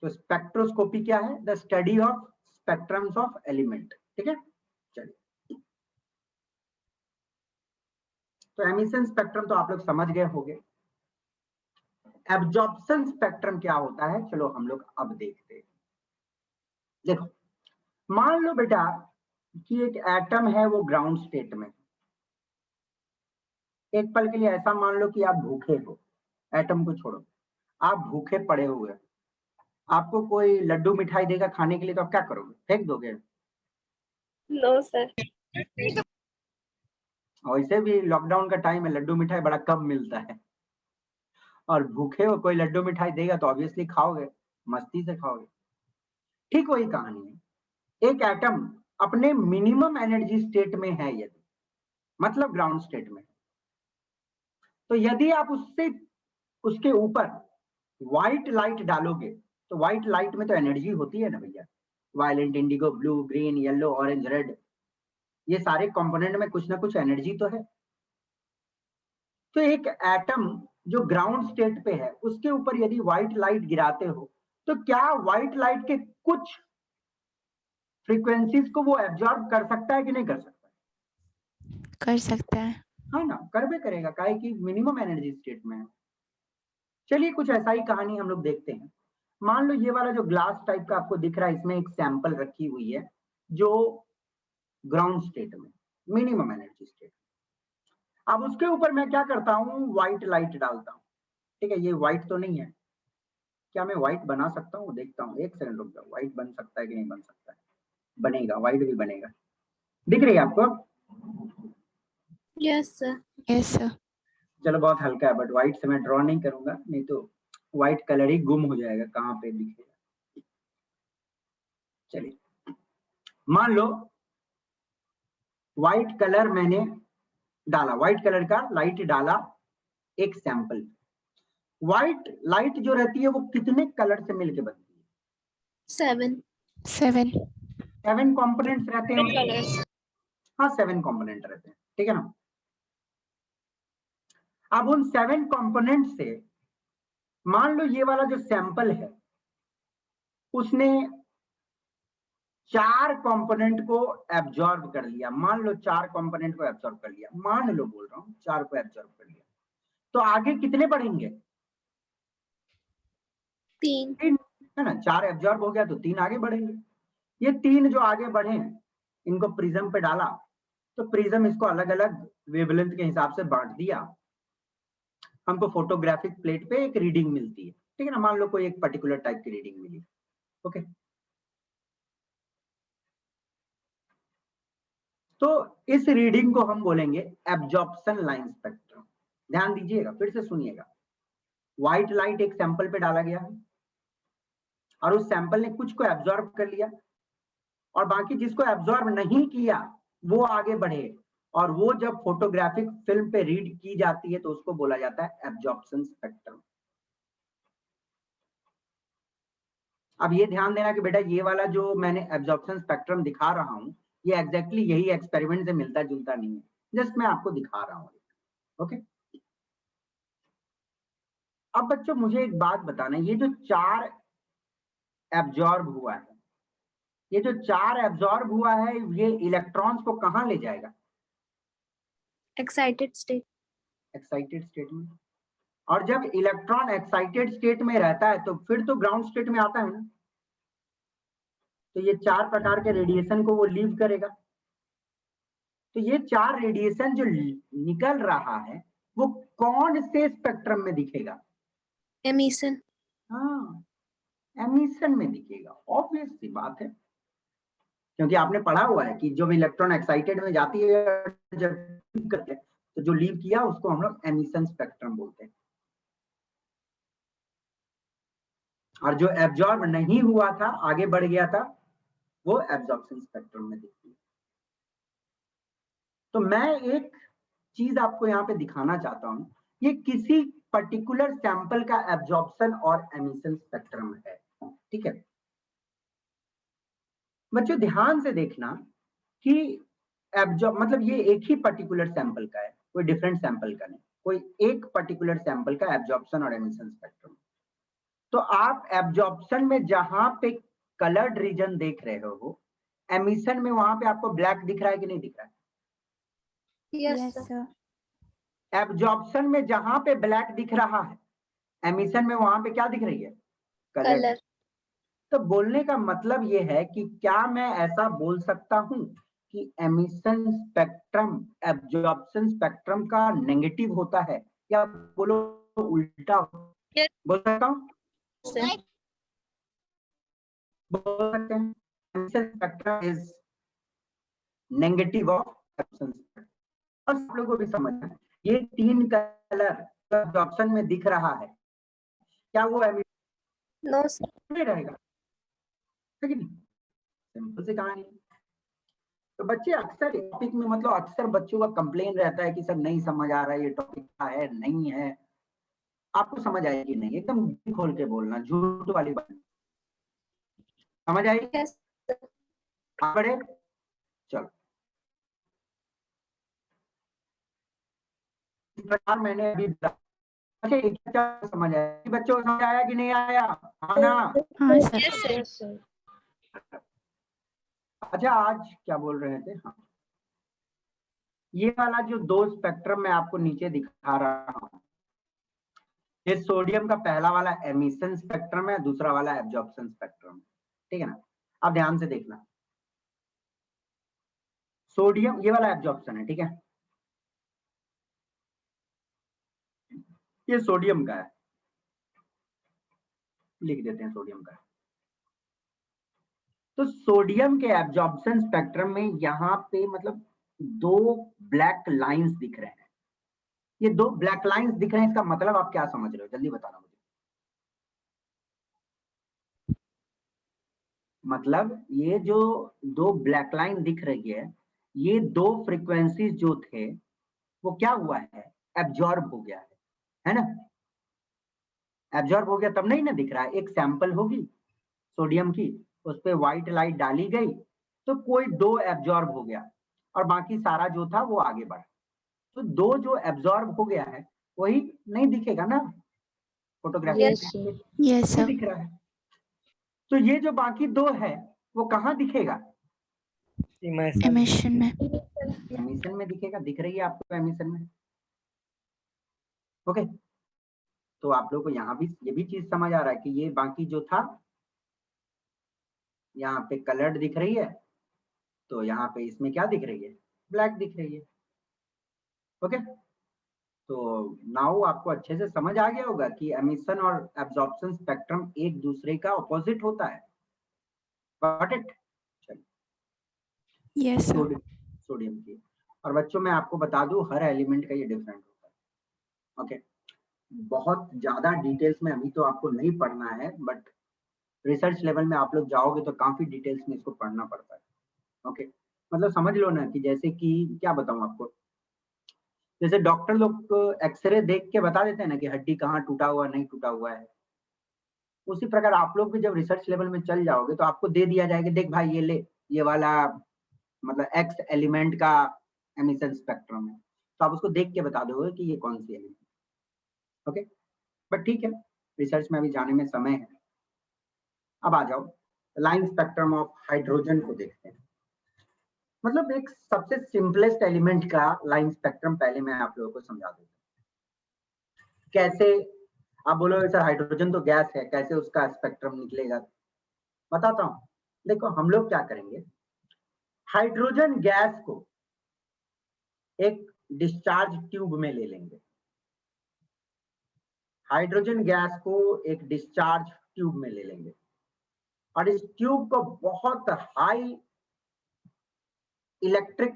Speaker 1: तो स्पेक्ट्रोस्कोपी क्या है? The study of spectrums of element. ठीक है, चलिए। तो एमिशन स्पेक्ट्रम तो आप लोग समझ गए होंगे। एब्जॉर्प्शन स्पेक्ट्रम क्या होता है, चलो हम लोग अब देखते हैं। देखो, मान लो बेटा कि एक एटम है, वो ग्राउंड स्टेट में। एक पल के लिए ऐसा मान लो कि आप भूखे हो, एटम को छोड़ो, आप भूखे पड़े हुए, आपको कोई लड्डू मिठाई देगा खाने के लिए, तो आप क्या करोगे? फेंक दोगे?
Speaker 4: No sir.
Speaker 1: और वैसे भी लॉकडाउन का टाइम है, लड्डू मिठाई बड़ा कम मिलता है, और भूखे हो, कोई लड्डू मिठाई देगा तो ऑब्वियसली खाओगे, मस्ती से खाओगे। ठीक वही कहानी है। एक एटम अपने मिनिमम एनर्जी स्टेट में है, यदि मतलब ग्राउंड स्टेट में, तो यदि आप उसके ऊपर व्हाइट लाइट डालोगे, तो व्हाइट लाइट में तो एनर्जी होती है ना भैया, violent, Indigo, blue, green, yellow, orange, red, ये सारे कंपोनेंट में कुछ ना कुछ एनर्जी तो है। तो एक एटम जो ग्राउंड स्टेट पे है, उसके ऊपर यदि व्हाइट लाइट गिराते हो, तो क्या व्हाइट लाइट के कुछ फ्रीक्वेंसीज को वो एब्जॉर्ब कर सकता है कि नहीं कर सकता?
Speaker 6: कर सकता है।
Speaker 1: हाँ ना, कर भी करेगा, काहे कि मिनिमम एनर्जी स्टेट में है। चलिए, कुछ ऐसा ही कहानी हम लोग देखते हैं। मान लो ये वाला जो ग्लास टाइप का आपको दिख रहा है, इसमें एक सैंपल रखी हुई है जो ग्राउंड स्टेट में, मिनिमम एनर्जी स्टेट। अब उसके ऊपर मैं क्या करता हूँ, व्हाइट लाइट डालता हूँ। ठीक है, ये व्हाइट तो नहीं है, क्या मैं व्हाइट बना सकता हूँ? देखता हूँ, एक सेकंड रुक जाओ, व्हाइट बन सकता है कि नहीं बन सकता है? बनेगा, व्हाइट भी बनेगा। दिख रही है आपको?
Speaker 4: Yes sir.
Speaker 6: Yes sir.
Speaker 1: चलो, बहुत हल्का है, बट व्हाइट से मैं ड्रॉ नहीं करूंगा, नहीं तो व्हाइट कलर ही गुम हो जाएगा, कहाँ पे दिखेगा। चलिए, मान लो व्हाइट कलर मैंने डाला, व्हाइट कलर का लाइट डाला एक सैंपल। व्हाइट लाइट जो रहती है वो कितने कलर से मिलके बनती है?
Speaker 6: 7
Speaker 1: 7 कंपोनेंट्स रहते हैं।
Speaker 4: कलर्स।
Speaker 1: हाँ, 7 कंपोनेंट रहते हैं, ठीक है ना। अब उन 7 कंपोनेंट से मान लो ये वाला जो सैंपल है, उसने 4 कंपोनेंट को एब्जॉर्ब कर लिया। मान लो 4 कंपोनेंट को एब्जॉर्ब कर लिया, मान लो बोल रहा हूँ 4 को एब्जॉर्ब कर लिया, तो आगे कितने बढ़ेंगे?
Speaker 4: 3
Speaker 1: है ना। 4 एब्जॉर्ब हो गया तो 3 आगे बढ़ेंगे। ये 3 जो आगे बढ़े, इनको प्रिज्म पे डाला, तो प्रिज्म इसको अलग अलग वेवलेंथ के हिसाब से बांट दिया, हमको फोटोग्राफिक प्लेट पे एक रीडिंग मिलती है। ठीक है ना, मान लो कोई एक पर्टिकुलर टाइप की रीडिंग मिली। ओके, तो इस रीडिंग को हम बोलेंगे एब्जॉर्प्शन लाइन स्पेक्ट्रम। ध्यान दीजिएगा, फिर से सुनिएगा। व्हाइट लाइट एक सैंपल पे डाला गया है, और उस सैंपल ने कुछ को एब्जॉर्ब कर लिया, और बाकी जिसको एब्जॉर्ब नहीं किया वो आगे बढ़े, और वो जब फोटोग्राफिक फिल्म पे रीड की जाती है तो उसको बोला जाता है एब्जॉर्प्शन स्पेक्ट्रम। अब ये ध्यान देना कि बेटा ये वाला जो मैंने एब्जॉर्प्शन स्पेक्ट्रम दिखा रहा हूं, ये एग्जैक्टली यही एक्सपेरिमेंट से मिलता जुलता नहीं है, जस्ट मैं आपको दिखा रहा हूं। ओके, अब बच्चों मुझे एक बात बताना, ये जो 4 एब्जॉर्ब हुआ है, ये जो 4 एब्जॉर्ब हुआ है, ये इलेक्ट्रॉन्स को कहां ले जाएगा?
Speaker 4: Excited state.
Speaker 1: एक्साइटेड स्टेट में। और जब इलेक्ट्रॉन एक्साइटेड स्टेट में रहता है तो फिर तो ग्राउंड स्टेट में आता है ना, तो ये 4 प्रकार के रेडिएशन को वो लीव करेगा। तो ये 4 रेडिएशन जो निकल रहा है वो कौन से स्पेक्ट्रम में दिखेगा?
Speaker 4: एमिशन।
Speaker 1: हाँ, एमिशन में दिखेगा, ऑब्वियस सी बात है, क्योंकि आपने पढ़ा हुआ है कि जब इलेक्ट्रॉन एक्साइटेड में जाती है, जब करते हैं तो तो जो लीव किया उसको हम लोग एमिशन स्पेक्ट्रम बोलते हैं। और जो एब्जॉर्ब नहीं हुआ था, आगे बढ़ गया था, वो एब्जॉर्प्शन स्पेक्ट्रम में दिखती है। तो मैं एक चीज आपको यहाँ पे दिखाना चाहता हूं, ये किसी पर्टिकुलर सैंपल का एब्जॉर्प्शन और एमिशन स्पेक्ट्रम है, ठीक है। बच्चों ध्यान से देखना कि एब्जॉर्ब मतलब ये एक ही पर्टिकुलर सैंपल का है, कोई डिफरेंट सैंपल का नहीं, कोई एक पर्टिकुलर सैंपल का एब्जॉर्प्शन और एमिशन स्पेक्ट्रम। तो आप एब्जॉर्प्शन में जहां पे कलर्ड रीजन देख रहे हो, एमिशन में वहां पे आपको ब्लैक दिख रहा है कि नहीं दिख रहा है?
Speaker 6: Yes sir.
Speaker 1: एब्जॉर्प्शन में जहां पे ब्लैक दिख रहा है, एमिशन में वहां पे क्या दिख रही है? कलर। तो बोलने का मतलब ये है कि क्या मैं ऐसा बोल सकता हूं कि एमिशन स्पेक्ट्रम एब्जॉर्प्शन स्पेक्ट्रम का नेगेटिव होता है, या बोलो उल्टा बोल सकता हूं? बोल सकते हैं emission spectrum is negative of absorption spectrum. और आप लोगों को भी समझना है, ये तीन कलर एब्जॉर्प्शन में दिख रहा है, क्या वो एमिशन
Speaker 4: नो
Speaker 1: में रहेगा? है कि नहीं? सिंपल सी कहानी। तो बच्चे अक्सर टॉपिक में मतलब अक्सर बच्चों का कंप्लेन रहता है कि सर नहीं समझ आ रहा है, ये टॉपिक क्या है नहीं है। आपको समझ आएगी नहीं, एकदम दिल खोल के बोलना, झूठ वाली बात। समझ आई? बढ़े चलो। इस प्रकार मैंने अभी अच्छा एक क्या समझ आया बच्चों को? समझ आया कि नहीं आया? हाँ ना?
Speaker 6: हाँ सर।
Speaker 1: अच्छा आज क्या बोल रहे थे? हाँ, ये वाला जो दो स्पेक्ट्रम मैं आपको नीचे दिखा रहा हूँ, ये सोडियम का पहला वाला एमिशन स्पेक्ट्रम है, दूसरा वाला एब्जॉर्प्शन स्पेक्ट्रम, ठीक है ना? अब ध्यान से देखना, सोडियम ये वाला एब्जॉर्प्शन है, ठीक है, ये सोडियम का है, लिख देते हैं सोडियम का। तो सोडियम के एब्जॉर्प्शन स्पेक्ट्रम में यहाँ पे मतलब दो ब्लैक लाइंस दिख रहे हैं। ये दो ब्लैक लाइंस दिख रहे हैं, इसका मतलब आप क्या समझ रहे हो? जल्दी बताना मुझे। मतलब ये जो दो ब्लैक लाइन दिख रही है, ये दो फ्रीक्वेंसीज जो थे वो क्या हुआ है? एब्जॉर्ब हो गया है ना? एब्जॉर्ब हो गया तब नहीं ना दिख रहा है। एक सैंपल होगी सोडियम की, उस पर व्हाइट लाइट डाली गई तो कोई दो एब्जॉर्ब हो गया और बाकी सारा जो था वो आगे बढ़ा। तो दो जो एब्जॉर्ब हो गया है वही नहीं दिखेगा ना फोटोग्राफी में?
Speaker 6: Yes sir.
Speaker 1: दिख रहा है। तो ये जो बाकी दो है वो कहाँ दिखेगा?
Speaker 6: एमिशन में।
Speaker 1: एमिशन में दिखेगा। दिख रही है आपको एमिशन में? ओके, तो आप लोग को यहाँ भी ये भी चीज समझ आ रहा है कि ये बाकी जो था यहाँ पे कलर्ड दिख रही है, तो यहाँ पे इसमें क्या दिख रही है? ब्लैक दिख रही है। ओके, तो नाउ आपको अच्छे से समझ आ गया होगा कि एमिशन और एब्जॉर्प्शन स्पेक्ट्रम एक दूसरे का ऑपोजिट होता है। Got it?
Speaker 6: Yes sir.
Speaker 1: Sodium की। और बच्चों मैं आपको बता दूं हर एलिमेंट का ये डिफरेंट होता है। ओके, बहुत ज्यादा डिटेल्स में अभी तो आपको नहीं पढ़ना है, बट रिसर्च लेवल में आप लोग जाओगे तो काफी डिटेल्स में इसको पढ़ना पड़ता है। ओके, मतलब समझ लो ना कि जैसे कि क्या बताऊं आपको, जैसे डॉक्टर लोग एक्सरे देख के बता देते हैं ना कि हड्डी कहाँ टूटा हुआ नहीं टूटा हुआ है, उसी प्रकार आप लोग भी जब रिसर्च लेवल में चल जाओगे तो आपको दे दिया जाएगा, देख भाई ये ले, ये वाला मतलब एक्स एलिमेंट का एमिशन स्पेक्ट्रम है, तो आप उसको देख के बता दोगे कि ये कौन सी एलिमेंट। ओके, बट ठीक है, रिसर्च में अभी जाने में समय है। अब आ जाओ लाइन स्पेक्ट्रम ऑफ हाइड्रोजन को देखते हैं। मतलब एक सबसे सिंपलेस्ट एलिमेंट का लाइन स्पेक्ट्रम पहले मैं आप लोगों को समझा दूं। कैसे आप बोलोगे सर हाइड्रोजन तो गैस है, कैसे उसका स्पेक्ट्रम निकलेगा? बताता हूं। देखो हम लोग क्या करेंगे, हाइड्रोजन गैस को एक डिस्चार्ज ट्यूब में ले लेंगे। हाइड्रोजन गैस को एक डिस्चार्ज ट्यूब में ले लेंगे और इस ट्यूब को बहुत हाई इलेक्ट्रिक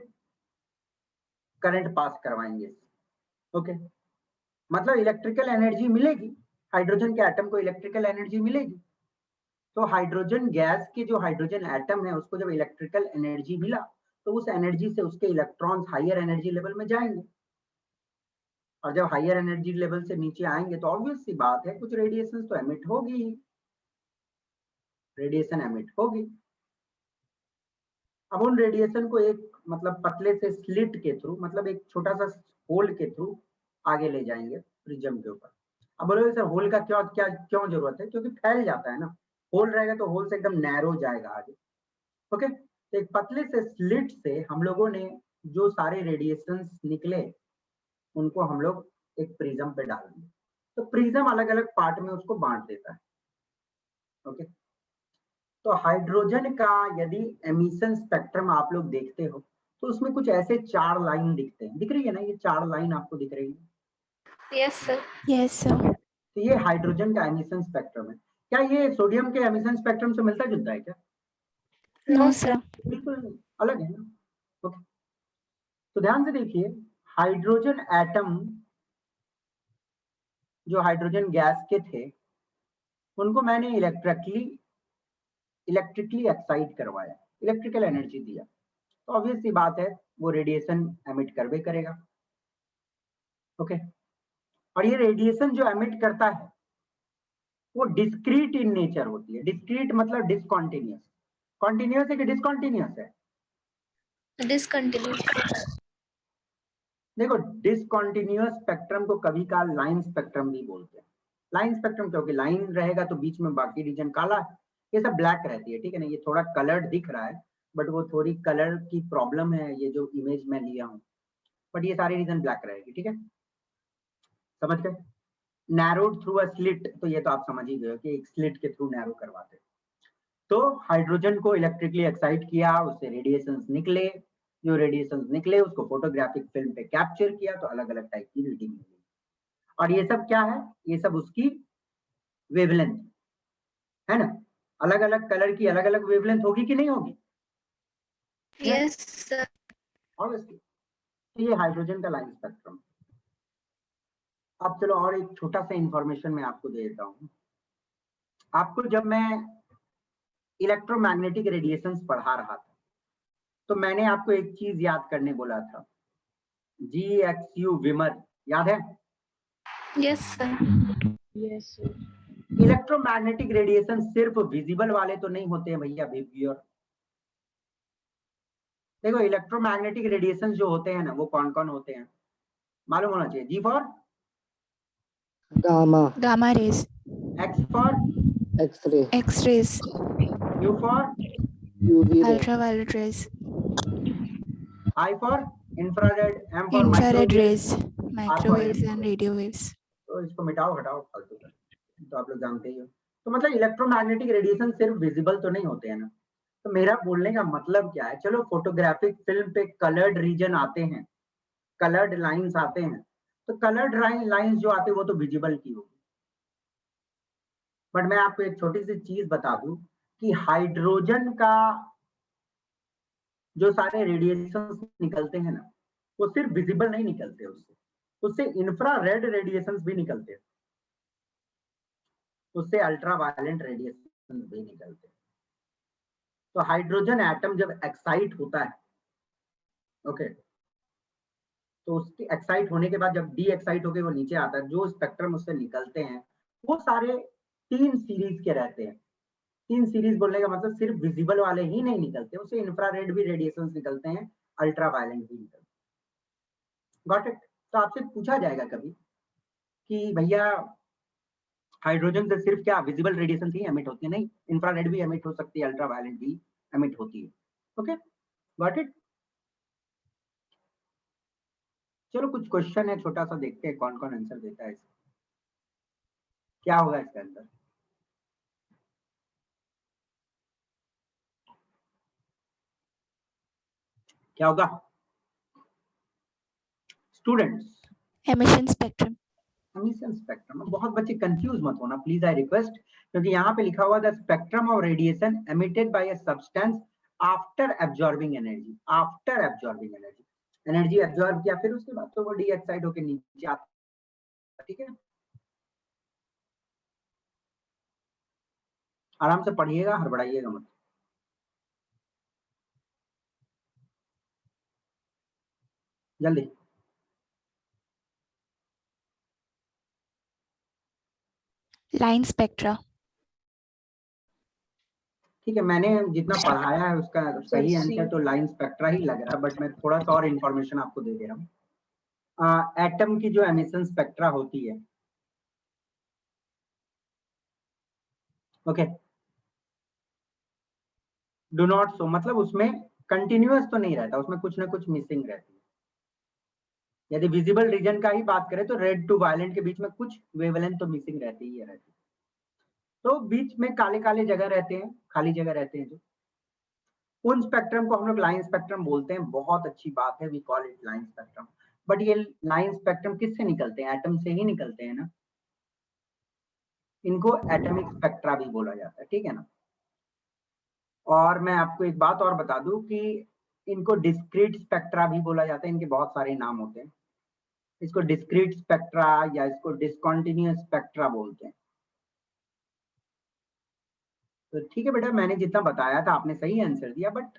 Speaker 1: करंट पास करवाएंगे ओके, मतलब इलेक्ट्रिकल एनर्जी मिलेगी, हाइड्रोजन के एटम को इलेक्ट्रिकल एनर्जी मिलेगी। तो हाइड्रोजन गैस के जो हाइड्रोजन एटम है उसको जब इलेक्ट्रिकल एनर्जी मिला तो उस एनर्जी से उसके इलेक्ट्रॉन्स हायर एनर्जी लेवल में जाएंगे, और जब हायर एनर्जी लेवल से नीचे आएंगे तो ऑब्वियस सी बात है कुछ रेडिएशन तो एमिट होगी ही, रेडिएशन एमिट होगी। अब उन रेडिएशन को एक मतलब पतले से स्लिट के थ्रू, मतलब एक छोटा सा होल के थ्रू आगे ले जाएंगे प्रिज्म के ऊपर। अब बोलोगे सर होल का क्यों जरूरत है? क्योंकि फैल जाता है ना, होल रहेगा तो होल से एकदम नैरो जाएगा आगे। ओके, तो एक पतले से स्लिट से हम लोगों ने जो सारे रेडिएशंस निकले उनको हम लोग एक प्रिज्म पे डाल देंगे, तो प्रिज्म अलग अलग पार्ट में उसको बांट देता है। ओके, तो हाइड्रोजन का यदि एमिशन स्पेक्ट्रम आप लोग देखते हो तो उसमें कुछ ऐसे 4 लाइन दिखते हैं, दिख रही है ना, ये 4 लाइन आपको दिख रही है।
Speaker 6: Yes, sir. Yes, sir.
Speaker 1: तो ये हाइड्रोजन का एमिशन स्पेक्ट्रम है। क्या ये सोडियम के एमिशन स्पेक्ट्रम से मिलता जुलता है क्या?
Speaker 6: No, sir.
Speaker 1: बिल्कुल अलग है ना। ओके, तो ध्यान से देखिए, हाइड्रोजन एटम जो हाइड्रोजन गैस के थे उनको मैंने इलेक्ट्रिकली एक्साइट करवाया, इलेक्ट्रिकल एनर्जी दिया, तो ऑब्वियस सी बात है वो रेडिएशन एमिट करवे करेगा। ओके, और ये रेडिएशन जो एमिट करता है वो डिस्क्रीट इन नेचर होती है। डिस्क्रीट मतलब डिसकंटिन्यूअस, कॉन्टिन्यूअस है कि डिसकंटिन्यूअस है?
Speaker 6: Discontinuous.
Speaker 1: देखो, डिसकंटिन्यूअस स्पेक्ट्रम को कभी काल लाइन स्पेक्ट्रम भी बोलते हैं। लाइन स्पेक्ट्रम क्योंकि लाइन रहेगा तो बीच में बाकी रीजन काला है, ये सब ब्लैक रहती है, ठीक है ना। ये थोड़ा कलर्ड दिख रहा है बट वो थोड़ी कलर की प्रॉब्लम है, ये जो इमेज में लिया हूँ, बट ये सारी रीजन ब्लैक रहेगी, ठीक है, समझ गए। नैरोड थ्रू अ स्लिट, तो ये तो आप समझ ही गए कि एक स्लिट के थ्रू नैरो करवाते। तो हाइड्रोजन को इलेक्ट्रिकली एक्साइट किया, उससे रेडिएशंस निकले, जो रेडिएशंस निकले उसको फोटोग्राफिक फिल्म पे कैप्चर किया तो अलग अलग टाइप की रीडिंग मिली। और ये सब क्या है? ये सब उसकी वेवलेंथ है ना। अलग अलग कलर की अलग अलग वेवलेंथ होगी कि नहीं होगी?
Speaker 6: Yes, sir.
Speaker 1: ऑब्वियसली। तो ये हाइड्रोजन का लाइन स्पेक्ट्रम। अब चलो और एक छोटा सा इंफॉर्मेशन मैं आपको दे देता हूँ। आपको जब मैं इलेक्ट्रोमैग्नेटिक रेडिएशंस पढ़ा रहा था तो मैंने आपको एक चीज याद करने बोला था, GXU विमर, याद है?
Speaker 6: Yes, sir.
Speaker 2: Yes, sir.
Speaker 1: Electromagnetic radiation सिर्फ विजिबल वाले तो नहीं होते हैं भैया, व्यूअर। देखो, इलेक्ट्रोमैग्नेटिक रेडिएशन जो होते हैं ना वो कौन कौन होते हैं मालूम होना चाहिए। G for
Speaker 5: gamma,
Speaker 6: Gamma rays.
Speaker 1: X for
Speaker 5: X ray,
Speaker 6: X-rays.
Speaker 1: U for
Speaker 5: UV ray,
Speaker 6: Ultraviolet rays.
Speaker 1: I for infrared, M for
Speaker 6: Infrared
Speaker 1: microwave,
Speaker 6: rays. Microwaves and radio waves.
Speaker 1: तो इसको मिटाओ हटाओ फालतू का, तो आप लोग जानते ही हो। तो मतलब इलेक्ट्रोमैग्नेटिक रेडिएशन सिर्फ विजिबल तो नहीं होते हैं ना। तो मेरा बोलने का मतलब क्या है, चलो फोटोग्राफिक फिल्म पे कलर्ड रीजन आते हैं, कलर्ड लाइंस आते हैं, तो कलर्ड लाइंस जो आते हैं वो तो विजिबल की होगी। बट मैं आपको एक छोटी सी चीज बता दूं कि हाइड्रोजन का जो सारे रेडिएशंस निकलते हैं ना वो सिर्फ विजिबल नहीं निकलते, उससे इंफ्रारेड रेडिएशंस भी निकलते हैं, उससे अल्ट्रावायलेंट रेडिएशन भी निकलते हैं। तो हाइड्रोजन एटम जब एक्साइट होता है, ओके, तो उसके एक्साइट होने के बाद जब डी एक्साइट होकर वो नीचे आता है, जो स्पेक्ट्रम उससे निकलते हैं वो सारे 3 सीरीज के रहते हैं। 3 सीरीज बोलने का मतलब सिर्फ विजिबल वाले ही नहीं निकलते, उससे इंफ्रारेड भी रेडिएशंस निकलते हैं, अल्ट्रावायलेंट भी निकलते हैं। Got it? तो आपसे पूछा जाएगा कभी कि भैया हाइड्रोजन से सिर्फ क्या विजिबल रेडिएशन ही एमिट होती है? नहीं, इंफ्रारेड भी एमिट हो सकती है, अल्ट्रावायलेंट भी एमिट होती है। Okay, got it? चलो कुछ क्वेश्चन है, छोटा सा देखते हैं कौन कौन आंसर देता है इसका। क्या होगा इसके अंदर? क्या होगा students?
Speaker 6: Emission spectrum.
Speaker 1: Emission spectrum. बहुत बच्चे कंफ्यूज मत होना प्लीज, आई रिक्वेस्ट, क्योंकि यहाँ पे लिखा हुआ the spectrum of radiation emitted by a substance after absorbing energy, after absorbing energy. Energy absorb किया, फिर उसके बाद तो वो डी एक्साइड होकर नीचे आता है। ठीक है, आराम से पढ़िएगा, हड़बड़ाइएगा मत। जल्दी।
Speaker 6: Line spectra.
Speaker 1: ठीक है, मैंने जितना पढ़ाया है उसका सही आंसर तो लाइन स्पेक्ट्रा ही लग रहा है, बट मैं थोड़ा सा और इंफॉर्मेशन आपको दे दे रहा हूँ। एटम की जो एमिशन स्पेक्ट्रा होती है, ओके, डू नॉट सो मतलब उसमें कंटिन्यूअस तो नहीं रहता, उसमें कुछ ना कुछ मिसिंग रहती है। यदि विजिबल रीजन का ही बात करें तो रेड टू वायलेंट के बीच में कुछ वेवलेंथ तो मिसिंग रहती ही रहती है। तो बीच में काले काले जगह रहते हैं, खाली जगह रहते हैं, जो उन स्पेक्ट्रम को हम लोग लाइन स्पेक्ट्रम बोलते हैं। बहुत अच्छी बात है, we call it line spectrum. But ये लाइन स्पेक्ट्रम किससे निकलते हैं? एटम से ही निकलते हैं ना, इनको एटॉमिक स्पेक्ट्रा भी बोला जाता है। ठीक है ना। और मैं आपको एक बात और बता दूं कि इनको डिस्क्रीट स्पेक्ट्रा भी बोला जाता है, इनके बहुत सारे नाम होते हैं। इसको डिस्क्रीट स्पेक्ट्रा या इसको डिसकंटिन्यूअस स्पेक्ट्रा बोलते हैं। तो ठीक है बेटा, मैंने जितना बताया था आपने सही आंसर दिया, बट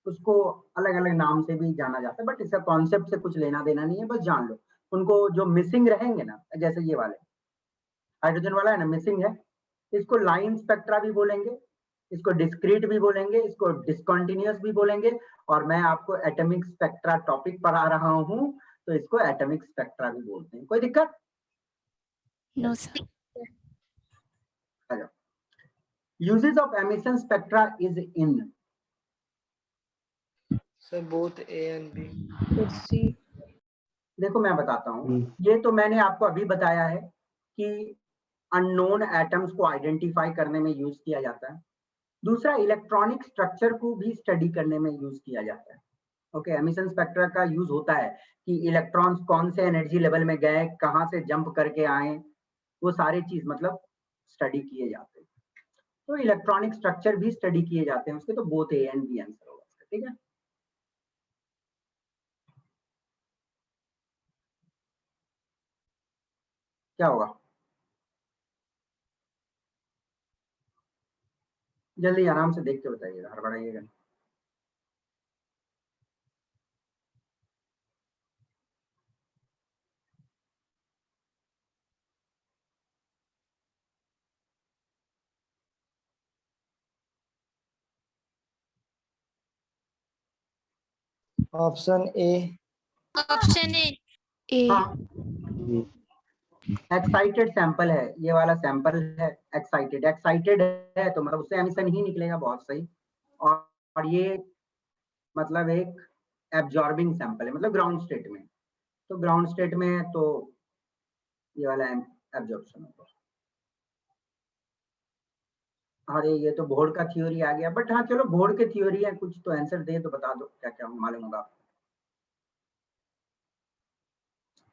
Speaker 1: उसको अलग अलग नाम से भी जाना जाता है, बट इसका कॉन्सेप्ट से कुछ लेना देना नहीं है, बस जान लो। उनको जो मिसिंग रहेंगे ना, जैसे ये वाले हाइड्रोजन वाला है ना, मिसिंग है, इसको लाइन स्पेक्ट्रा भी बोलेंगे, इसको डिस्क्रीट भी बोलेंगे, इसको डिसकंटिन्यूअस भी बोलेंगे, और मैं आपको एटॉमिक स्पेक्ट्रा टॉपिक पढ़ा रहा हूं तो इसको एटॉमिक स्पेक्ट्रा भी बोलते हैं। कोई दिक्कत?
Speaker 6: No, sir.
Speaker 1: Uses of emission spectra is in.
Speaker 5: Sir both A and B.
Speaker 1: देखो मैं बताता हूँ, ये तो मैंने आपको अभी बताया है कि अननोन एटम्स को आइडेंटिफाई करने में यूज किया जाता है। दूसरा, इलेक्ट्रॉनिक स्ट्रक्चर को भी स्टडी करने में यूज किया जाता है। ओके, एमिशन स्पेक्ट्रा का यूज होता है कि इलेक्ट्रॉन्स कौन से एनर्जी लेवल में गए, कहाँ से जंप करके आए, वो सारी चीज मतलब स्टडी किए जाते हैं। तो इलेक्ट्रॉनिक स्ट्रक्चर भी स्टडी किए जाते हैं उसके, तो both A and B answer होगा इसका। ठीक है, क्या होगा? जल्दी आराम से देख के बताइएगा, हड़बड़ाइएगा।
Speaker 5: Option A.
Speaker 4: Option A.
Speaker 6: A.
Speaker 1: हाँ, एक्साइटेड सैंपल है, ये वाला सैंपल है एक्साइटेड। एक्साइटेड है तो मतलब उससे एमिशन ही निकलेगा, बहुत सही। और ये मतलब एक एब्जॉर्बिंग सैंपल है, मतलब ग्राउंड स्टेट में। तो ग्राउंड स्टेट में है तो ये वाला एब्जॉर्प्शन होगा। अरे ये तो बोर्ड का थ्योरी आ गया, बट हाँ चलो, बोर्ड के थ्योरी है, कुछ तो आंसर दे तो बता दो क्या क्या मालूम होगा।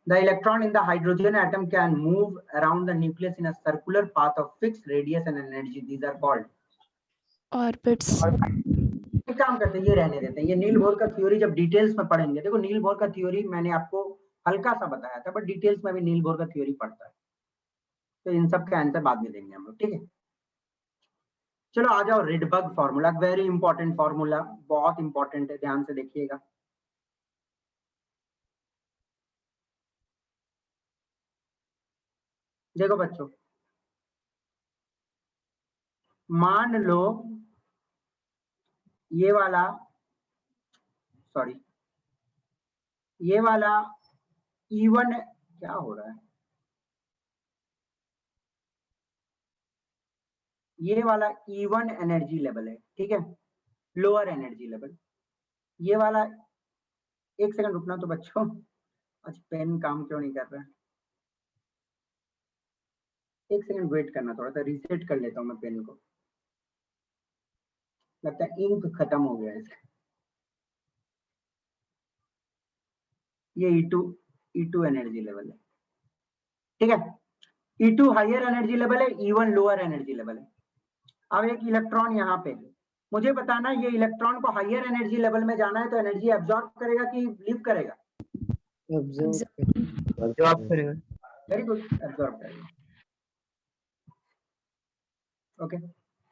Speaker 1: The electron in the hydrogen atom can move around the nucleus in a circular path of fixed radius and energy. These are called
Speaker 6: Orbits.
Speaker 1: एक काम करते हैं, ये रहने देते हैं। ये नील बोर का थ्योरी जब डिटेल्स में पढ़ेंगे, देखो नील बोर का थ्योरी मैंने आपको हल्का सा बताया था, बट डिटेल्स में भी नील बोर का थ्योरी पढ़ता है, तो इन सब का आंसर बाद में देंगे हम लोग। ठीक है, चलो आ जाओ। Rydberg formula, very important formula, बहुत इंपॉर्टेंट है, ध्यान से देखिएगा। देखो बच्चों, मान लो ये वाला, सॉरी ये वाला E1, क्या हो रहा है, ये वाला E1 एनर्जी लेवल है, ठीक है, लोअर एनर्जी लेवल। ये वाला, एक सेकंड रुकना तो बच्चों, आज पेन काम क्यों नहीं कर रहा है, एक सेकंड वेट करना, थोड़ा सा रीसेट कर लेता हूँ मैं पेन को, लगता है इंक खत्म हो गया है इसका। ये E2 एनर्जी लेवल है, ठीक है। E2 हायर एनर्जी लेवल है, E1 लोअर एनर्जी लेवल है। अब एक इलेक्ट्रॉन यहाँ पे है, मुझे बताना ये इलेक्ट्रॉन को हायर एनर्जी लेवल में जाना है तो एनर्जी एब्जॉर्ब करेगा कि लीव करेगा?
Speaker 3: जॉब करेगा।
Speaker 1: वेरी गुड, एब्जॉर्ब करेगा। ओके,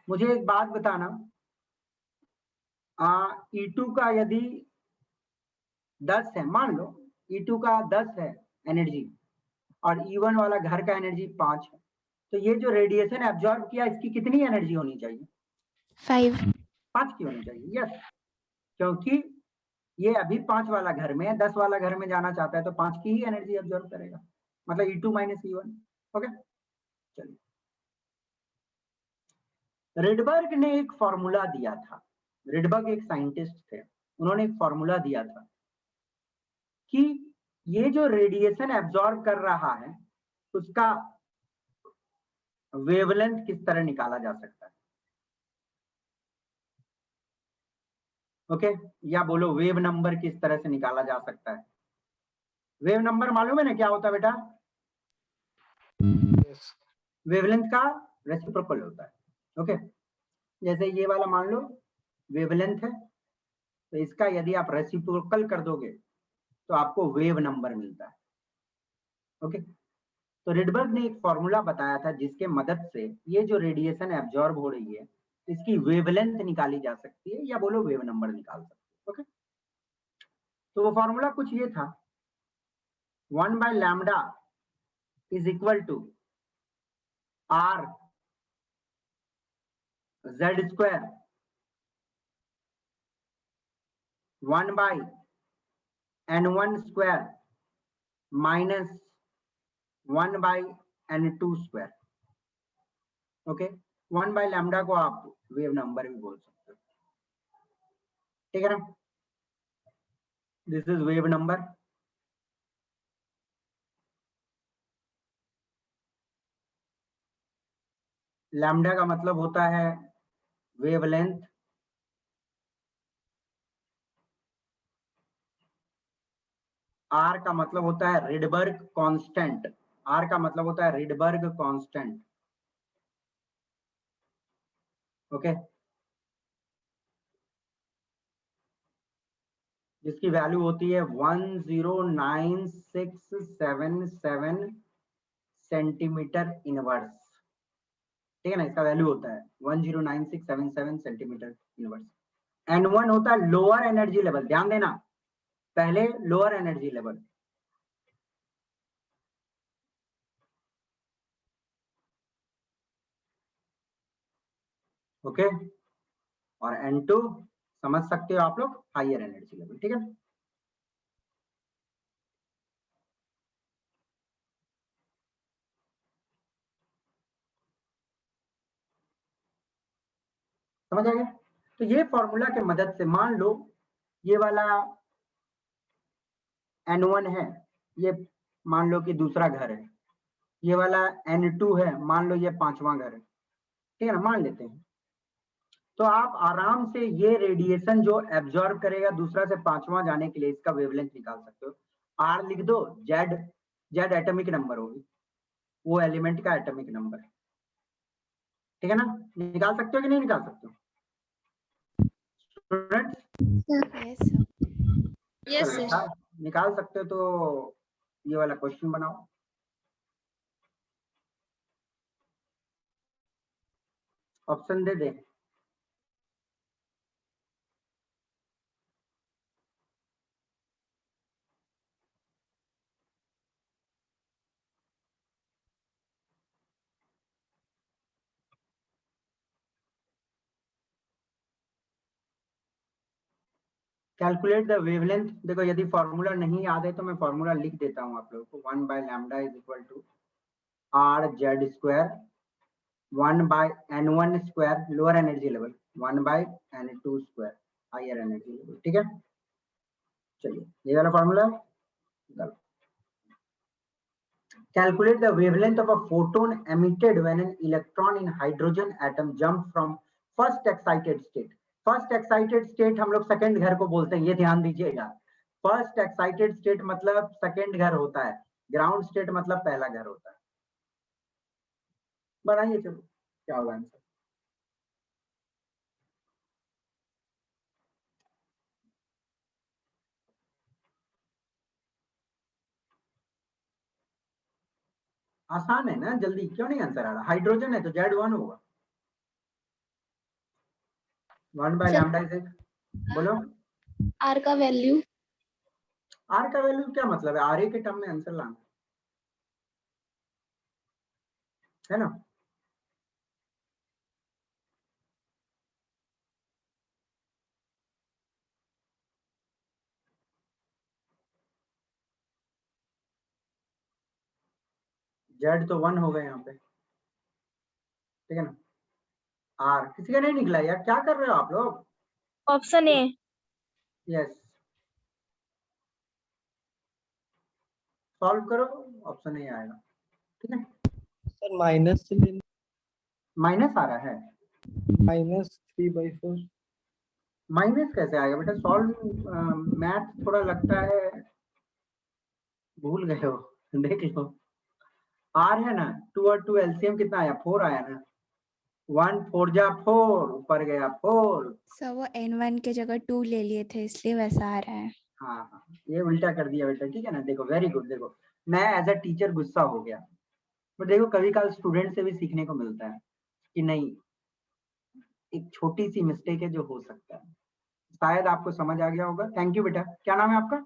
Speaker 1: मुझे एक बात बताना, E2 का यदि 10 है, मान लो E2 का 10 है एनर्जी और E1 वाला घर का एनर्जी 5 है, तो ये जो रेडिएशन एब्जॉर्ब किया इसकी कितनी एनर्जी होनी चाहिए? 5 की होनी चाहिए। यस, क्योंकि ये अभी 5 वाला घर में है, 10 वाला घर में जाना चाहता है तो 5 की ही एनर्जी एब्जॉर्ब करेगा, मतलब E2 माइनस E1। ओके, चलिए, रिडबर्ग ने एक फॉर्मूला दिया था। रिडबर्ग एक साइंटिस्ट थे, उन्होंने एक फॉर्मूला दिया था कि ये जो रेडिएशन एब्जॉर्ब कर रहा है उसका वेवलेंथ किस तरह निकाला जा सकता है। ओके, या बोलो वेव नंबर किस तरह से निकाला जा सकता है। वेव नंबर मालूम है ना क्या होता है बेटा? वेवलेंथ का रेसिप्रोकल होता है। ओके, जैसे ये वाला मान लो वेवलेंथ है, तो इसका यदि आप रेसिप्रोकल कर दोगे तो आपको वेव नंबर मिलता है। ओके, तो रिडबर्ग ने एक फॉर्मूला बताया था जिसके मदद से ये जो रेडिएशन एब्जॉर्ब हो रही है इसकी वेवलेंथ निकाली जा सकती है, या बोलो वेव नंबर निकाल सकते हैं। ओके, तो वो फॉर्मूला कुछ ये था, 1/λ is equal to R Z square 1/N1 square minus 1/N2 square. Okay, 1/λ को आप वेव नंबर भी बोल सकते हो, ठीक है ना? This is wave number. Lambda का मतलब होता है वेवलेंथ, आर का मतलब होता है रिडबर्ग कांस्टेंट, आर का मतलब होता है रिडबर्ग कांस्टेंट। ओके, जिसकी वैल्यू होती है 109,677 सेंटीमीटर इनवर्स, ठीक है ना? इसका वैल्यू होता है 109,677 सेंटीमीटर इनवर्स। N1 होता है लोअर एनर्जी लेवल, ध्यान देना, पहले लोअर एनर्जी लेवल। ओके, और N2 समझ सकते हो आप लोग, हायर एनर्जी लेवल, ठीक है? समझ आ गया? तो ये फॉर्मूला के मदद से मान लो ये वाला N1 है, ये मान लो कि दूसरा घर है, ये वाला N2 है, मान लो ये 5वां घर है, ठीक है ना? मान लेते हैं, तो आप आराम से ये रेडिएशन जो एब्जॉर्ब करेगा दूसरा से 5वां जाने के लिए इसका वेवलेंथ निकाल सकते हो। R लिख दो, Z एटॉमिक नंबर होगी, वो एलिमेंट का एटॉमिक नंबर, ठीक है ना? निकाल सकते हो कि नहीं निकाल सकते हो स्टूडेंट्स?
Speaker 4: Yes sir.
Speaker 1: निकाल सकते हो तो ये वाला क्वेश्चन बनाओ। Option they they. Calculate the wavelength. देखो यदि फॉर्मूला नहीं याद है तो मैं फॉर्मूला लिख देता हूँ आप लोगों को, 1/λ is equal to RZ square 1/N1 square lower energy level 1/N2 square higher energy level, ठीक है? चलिए ये वाला formula calculate the wavelength of a photon emitted when an electron in hydrogen atom jump from first excited state। First excited state हम लोग सेकंड घर को बोलते हैं, ये ध्यान दीजिएगा। फर्स्ट एक्साइटेड स्टेट मतलब सेकंड घर होता है, ग्राउंड स्टेट मतलब पहला घर होता है। बढ़ाइए, चलो क्या होगा आंसर? आसान है ना, जल्दी क्यों नहीं आंसर आ रहा? हाइड्रोजन है तो Z1 होगा, 1 बाय लैम्डा इज एक। बोलो
Speaker 7: आर का वैल्यू
Speaker 1: आर का वैल्यू क्या मतलब है? आर ए के टर्म में आंसर लाना है ना। जेड तो 1 हो गए यहाँ पे, ठीक है ना। आर किसी का नहीं निकला यार, क्या कर रहे हो आप लोग?
Speaker 7: Option A.
Speaker 1: यस, सॉल्व करो, ऑप्शन ए आएगा, ठीक है।
Speaker 5: सर माइनस से लेना,
Speaker 1: माइनस आ रहा है,
Speaker 5: -3/4।
Speaker 1: माइनस कैसे आएगा बेटा? सॉल्व मैथ थोड़ा लगता है भूल गए हो, देख लो। आर है ना, 2 और 2 एलसीएम कितना आया? 4 आया ना, 1 4 जा 4, ऊपर गया 4।
Speaker 6: सर वो n1 के जगह 2 ले लिए थे इसलिए वैसा आ रहा है।
Speaker 1: हाँ, ये उल्टा कर दिया बेटा, ठीक है ना। देखो वेरी गुड, देखो मैं एज अ टीचर गुस्सा हो गया, बट देखो कभी कल स्टूडेंट से भी सीखने को मिलता है कि नहीं, एक छोटी सी मिस्टेक है जो हो सकता है। शायद आपको समझ आ गया होगा। थैंक यू बेटा। क्या नाम है आपका?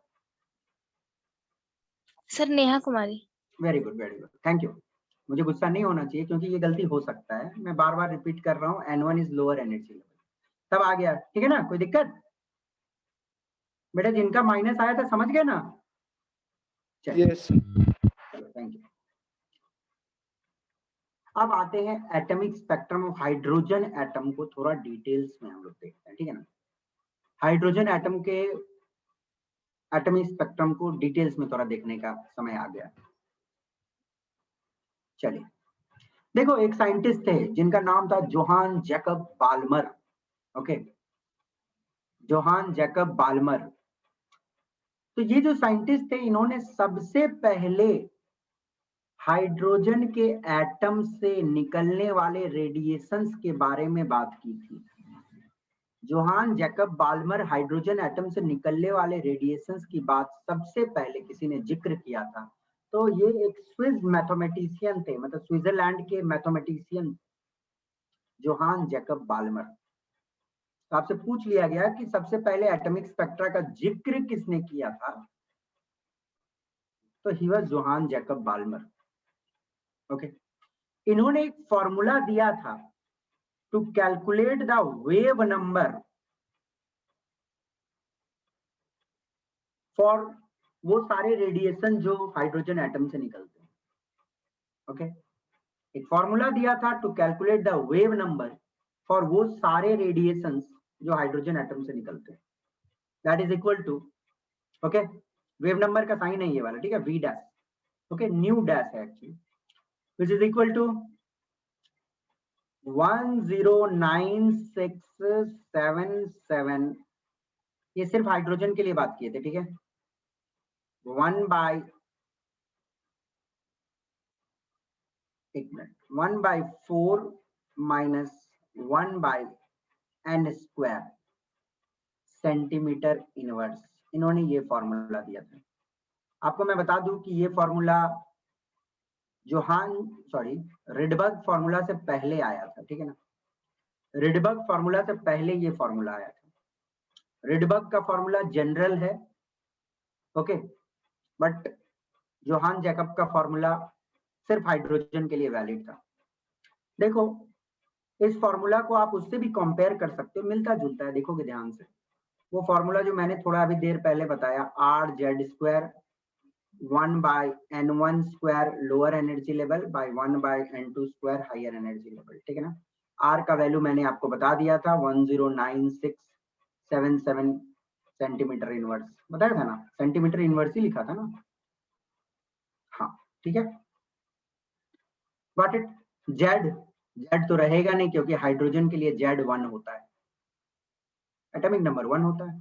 Speaker 7: Sir Neha Kumari.
Speaker 1: Very good, very good, thank you. मुझे गुस्सा नहीं होना चाहिए क्योंकि ये गलती हो सकता है, मैं बार बार रिपीट कर रहा हूँ। N1 is lower energy level, तब आ गया, ठीक है ना। कोई दिक्कत बेटा? जिनका माइनस आया था समझ गए ना? चलिए,
Speaker 5: यस
Speaker 1: चलो थैंक यू। अब आते हैं atomic spectrum of hydrogen atom को थोड़ा डिटेल्स में हम लोग देखते हैं, ठीक है ना। हाइड्रोजन एटम के एटॉमिक स्पेक्ट्रम को डिटेल्स में थोड़ा देखने का समय आ गया। चलिए देखो, एक साइंटिस्ट थे जिनका नाम था Johann Jacob Balmer. Okay, Johann Jacob Balmer. तो ये जो साइंटिस्ट थे, इन्होंने सबसे पहले हाइड्रोजन के एटम से निकलने वाले रेडिएशंस के बारे में बात की थी। Johann Jacob Balmer hydrogen atom से निकलने वाले रेडिएशंस की बात सबसे पहले किसी ने जिक्र किया था। तो ये एक स्विस मैथमेटिशियन थे, मतलब स्विट्जरलैंड के मैथमेटिशियन जोहान जैकब बाल्मर। तो आपसे पूछ लिया गया कि सबसे पहले एटॉमिक स्पेक्ट्रा का जिक्र किसने किया था, तो he was Johann Jacob Balmer. Okay, इन्होंने एक फॉर्मूला दिया था to calculate the wave number for वो सारे रेडिएशन जो हाइड्रोजन एटम से निकलते हैं। ओके, एक फॉर्मूला दिया था to calculate the wave number for वो सारे रेडिएशंस जो हाइड्रोजन एटम से निकलते हैं। That is equal to, okay, wave number का साइन है ये वाला, ठीक है, V dash, okay, nu dash है actually, which is equal to 109677। ये सिर्फ हाइड्रोजन के लिए बात किए थे, ठीक है। 1/4 माइनस 1/n² सेंटीमीटर इनवर्स, इन्होंने ये फॉर्मूला दिया था। आपको मैं बता दूं कि ये फॉर्मूला रिडबर्ग फॉर्मूला से पहले आया था, ठीक है ना। रिडबर्ग फॉर्मूला से पहले ये फॉर्मूला आया था। रिडबर्ग का फॉर्मूला जनरल है, ओके, बट जोहान जैकब का फॉर्मूला सिर्फ हाइड्रोजन के लिए वैलिड था। देखो इस फॉर्मूला को आप उससे भी कंपेयर कर सकते हो, मिलता जुलता है, देखोगे ध्यान से। वो फॉर्मूला जो मैंने थोड़ा अभी देर पहले बताया, RZ² 1/n1² lower energy level by 1/n2² higher energy level, ठीक है ना। R का वैल्यू मैंने आपको बता दिया था, 109677 सेंटीमीटर इनवर्स बताया था ना, सेंटीमीटर इनवर्स ही लिखा था ना। हाँ ठीक है, गॉट इट। जेड तो रहेगा नहीं क्योंकि हाइड्रोजन के लिए Z1 होता है, एटॉमिक नंबर 1 होता है,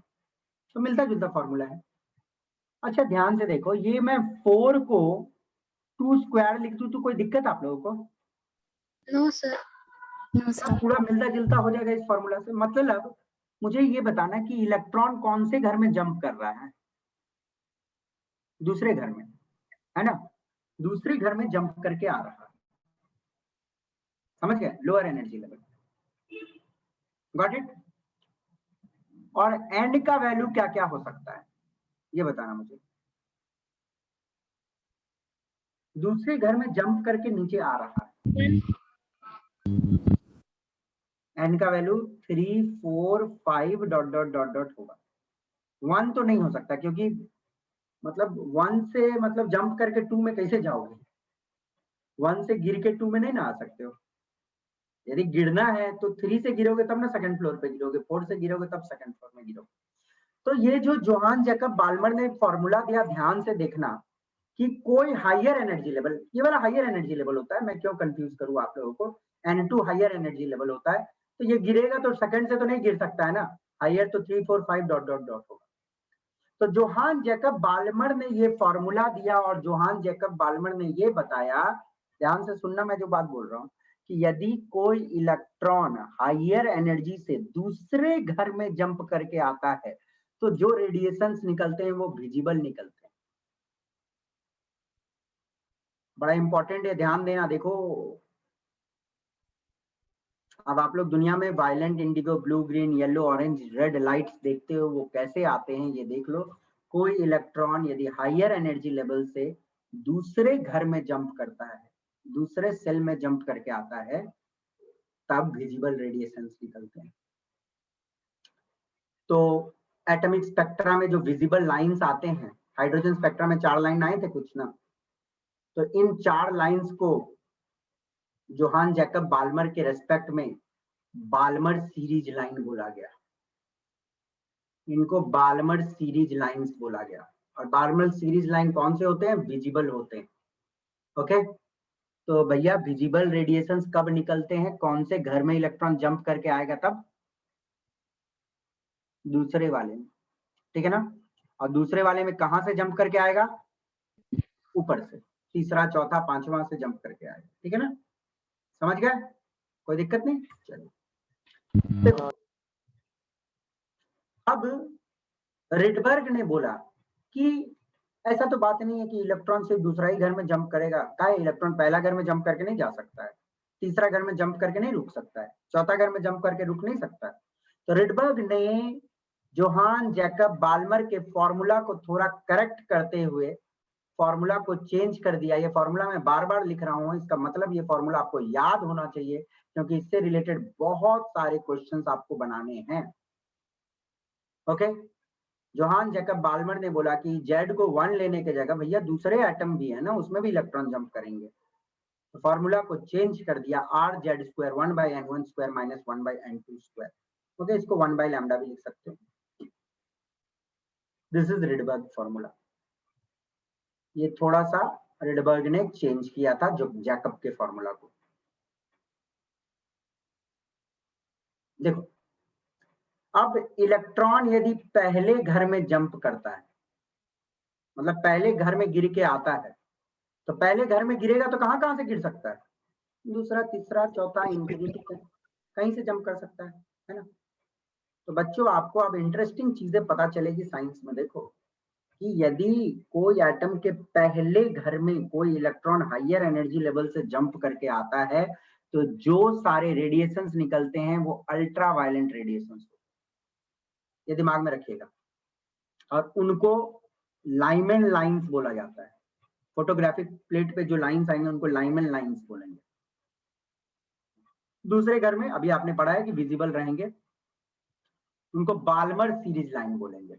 Speaker 1: तो मिलता जुलता फॉर्मूला है। अच्छा ध्यान से देखो, ये मैं 4 को 2² लिख दूं तो कोई दिक्कत आप लोगों को?
Speaker 7: No sir.
Speaker 6: No sir.
Speaker 1: पूरा मिलता जुलता हो जाएगा इस फॉर्मूला से। मतलब मुझे ये बताना कि इलेक्ट्रॉन कौन से घर में जंप कर रहा है, दूसरे घर में, है ना। दूसरे घर में जंप करके आ रहा है, समझ गए, lower energy level, got it. और एंड का वैल्यू क्या क्या हो सकता है ये बताना मुझे। दूसरे घर में जंप करके नीचे आ रहा है, एन का value 3 4 5 dot dot dot dot होगा। 1 तो नहीं हो सकता, क्योंकि मतलब 1 से मतलब जंप करके 2 में कैसे जाओगे, 1 से गिर के 2 में नहीं ना आ सकते हो। यदि गिरना है तो 3 से गिरोगे तब ना सेकंड फ्लोर पे गिरोगे, 4 से गिरोगे तब सेकंड फ्लोर में गिरोगे। तो ये जो जोहान जैकब बाल्मर ने फॉर्मूला दिया, ध्यान से देखना कि कोई हायर एनर्जी लेवल, ये वाला हायर एनर्जी लेवल होता है, मैं क्यों कंफ्यूज करूं आप लोगों को, N2 हायर एनर्जी लेवल होता है, तो ये गिरेगा तो सेकंड से तो नहीं गिर सकता है ना, हायर तो 3 4 5 डॉट डॉट डॉट होगा। तो जोहान जैकब बाल्मर ने ये फॉर्मूला दिया और जोहान जैकब बाल्मर ने ये बताया, ध्यान से सुनना मैं जो बात बोल रहा हूं, कि यदि कोई इलेक्ट्रॉन हायर एनर्जी से दूसरे घर में जंप करके आता है तो जो रेडिएशंस निकलते हैं वो विजिबल निकलते हैं। बड़ा इंपॉर्टेंट है, ध्यान देना। देखो अब आप लोग दुनिया में violent, Indigo, blue, green, yellow, orange, red lights देखते हो, वो कैसे आते हैं ये देख लो। कोई इलेक्ट्रॉन यदि हायर एनर्जी लेवल से दूसरे घर में जंप करता है, दूसरे सेल में जंप करके आता है, तब विजिबल रेडिएशंस निकलते हैं। तो एटॉमिक स्पेक्ट्रा में जो विजिबल लाइंस आते हैं, हाइड्रोजन स्पेक्ट्रा में 4 लाइन आए थे कुछ ना, तो इन 4 लाइंस को जोहान जैकब बाल्मर के रेस्पेक्ट में बाल्मर सीरीज लाइन बोला गया। इनको बाल्मर सीरीज लाइंस बोला गया। और बाल्मर सीरीज लाइन कौन से होते हैं? विजिबल होते हैं। ओके, तो भैया विजिबल रेडिएशंस कब निकलते हैं? कौन से घर में इलेक्ट्रॉन जंप करके आएगा तब? दूसरे वाले में, ठीक है ना। और दूसरे वाले में कहां से जंप करके आएगा? ऊपर से, तीसरा, चौथा, पांचवा से जंप करके आएगा, ठीक है ना। समझ गए? कोई दिक्कत नहीं। चलिए देखो, अब रिडबर्ग ने बोला कि ऐसा तो बात नहीं है कि इलेक्ट्रॉन सिर्फ दूसरा ही घर में जंप करेगा। क्या है, इलेक्ट्रॉन पहला घर में जंप करके नहीं जा सकता है, तीसरा घर में जंप करके नहीं रुक सकता है, चौथा घर में जंप करके रुक नहीं सकता है। तो रिडबर्ग ने जोहान जैकब बाल्मर के फॉर्मूला को थोड़ा करेक्ट करते हुए फॉर्मूला को चेंज कर दिया। ये फॉर्मूला मैं बार बार लिख रहा हूं, इसका मतलब ये फॉर्मूला आपको याद होना चाहिए, क्योंकि इससे रिलेटेड बहुत सारे क्वेश्चंस आपको बनाने हैं। ओके, जोहान जैकब बाल्मर ने बोला कि जेड को 1 लेने की जगह भैया दूसरे एटम भी है ना, उसमें भी इलेक्ट्रॉन जंप करेंगे। तो फॉर्मूला को चेंज कर दिया, are Z square 1/n1 square minus 1/n2 square. Okay, इसको 1/λ भी लिख सकते हो। This is Rydberg formula. ये थोड़ा सा रिडबर्ग ने चेंज किया था जो जैकब के फॉर्मूला को। देखो, अब इलेक्ट्रॉन यदि पहले घर में जंप करता है, मतलब पहले घर में गिर के आता है, तो पहले घर में गिरेगा तो कहां कहां से गिर सकता है? दूसरा, तीसरा, चौथा, इंफिनिटी, कहीं से जंप कर सकता है ना। तो बच्चों आपको अब इंटरेस्टिंग चीजें पता चलेगी साइंस में। देखो कि यदि कोई एटम के पहले घर में कोई इलेक्ट्रॉन हायर एनर्जी लेवल से जंप करके आता है, तो जो सारे रेडिएशंस निकलते हैं वो अल्ट्रा वायलेंट रेडिएशंस, ये दिमाग में रखिएगा। और उनको लाइमन लाइंस बोला जाता है। फोटोग्राफिक प्लेट पे जो लाइंस आएंगे उनको लाइमन लाइंस बोलेंगे। दूसरे घर में अभी आपने पढ़ा है कि विजिबल रहेंगे, उनको बाल्मर सीरीज लाइन बोलेंगे।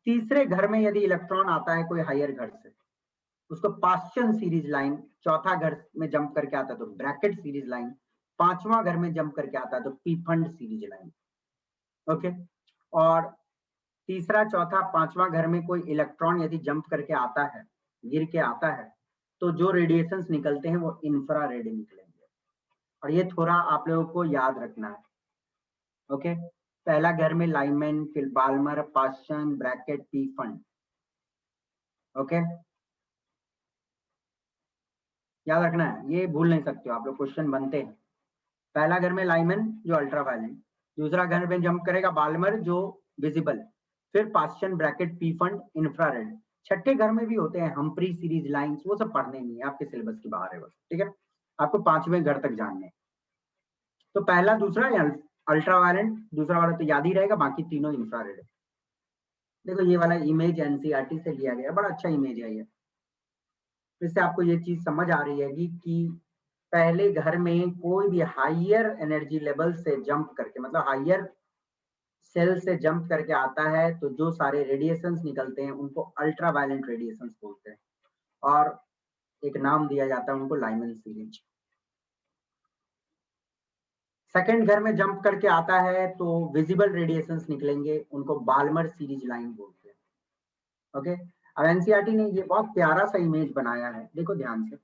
Speaker 1: तीसरे घर में यदि इलेक्ट्रॉन आता है कोई हायर घर से, उसको पाश्चन सीरीज लाइन, चौथा घर में जंप करके आता है तो ब्रैकेट सीरीज लाइन, पांचवा घर में जंप करके आता है तो पीफंड सीरीज लाइन। ओके, और तीसरा, चौथा, पांचवा घर में कोई इलेक्ट्रॉन यदि जंप करके आता है, गिर के आता है, तो जो रेडिएशंस निकलते हैं वो इंफ्रारेड निकलेंगे। और ये थोड़ा आप लोगों को याद रखना है। ओके, पहला घर में लाइमन, फिर Balmer, Paschen, Brackett, Pfund. Okay, याद रखना है, ये भूल नहीं सकते हो आप लोग, क्वेश्चन बनते हैं। पहला घर में लाइमन जो अल्ट्रा वायलेंट, दूसरा घर में जंप करेगा बाल्मर जो विजिबल, फिर पाश्चन, ब्रैकेट, पीफंड, इंफ्रारेड, छठे घर में भी होते हैं हम्प्री सीरीज लाइंस, वो सब पढ़ने नहीं है, आपके सिलेबस के बाहर है बस, ठीक है। आपको 5वें घर तक जानने हैं। तो पहला दूसरा अल्ट्रावायलेट, दूसरा वाला तो याद ही रहेगा, बाकी तीनों इंफ्रारेड है। देखो ये वाला इमेज एनसीईआरटी से लिया गया, बड़ा अच्छा इमेज है ये। इससे आपको ये चीज समझ आ रही है कि पहले घर में कोई भी हायर एनर्जी लेवल से जंप करके, मतलब हायर सेल से जंप करके आता है, तो जो सारे रेडिएशंस निकलते हैं उनको अल्ट्रावायलेंट रेडिएशंस बोलते हैं, और एक नाम दिया जाता है उनको लाइमन सीरीज। सेकंड घर में जंप करके आता है तो विजिबल रेडिएशंस निकलेंगे, उनको बाल्मर सीरीज लाइन बोलते हैं। ओके, अब एनसीईआरटी ने ये बहुत प्यारा सा इमेज बनाया है, देखो ध्यान से।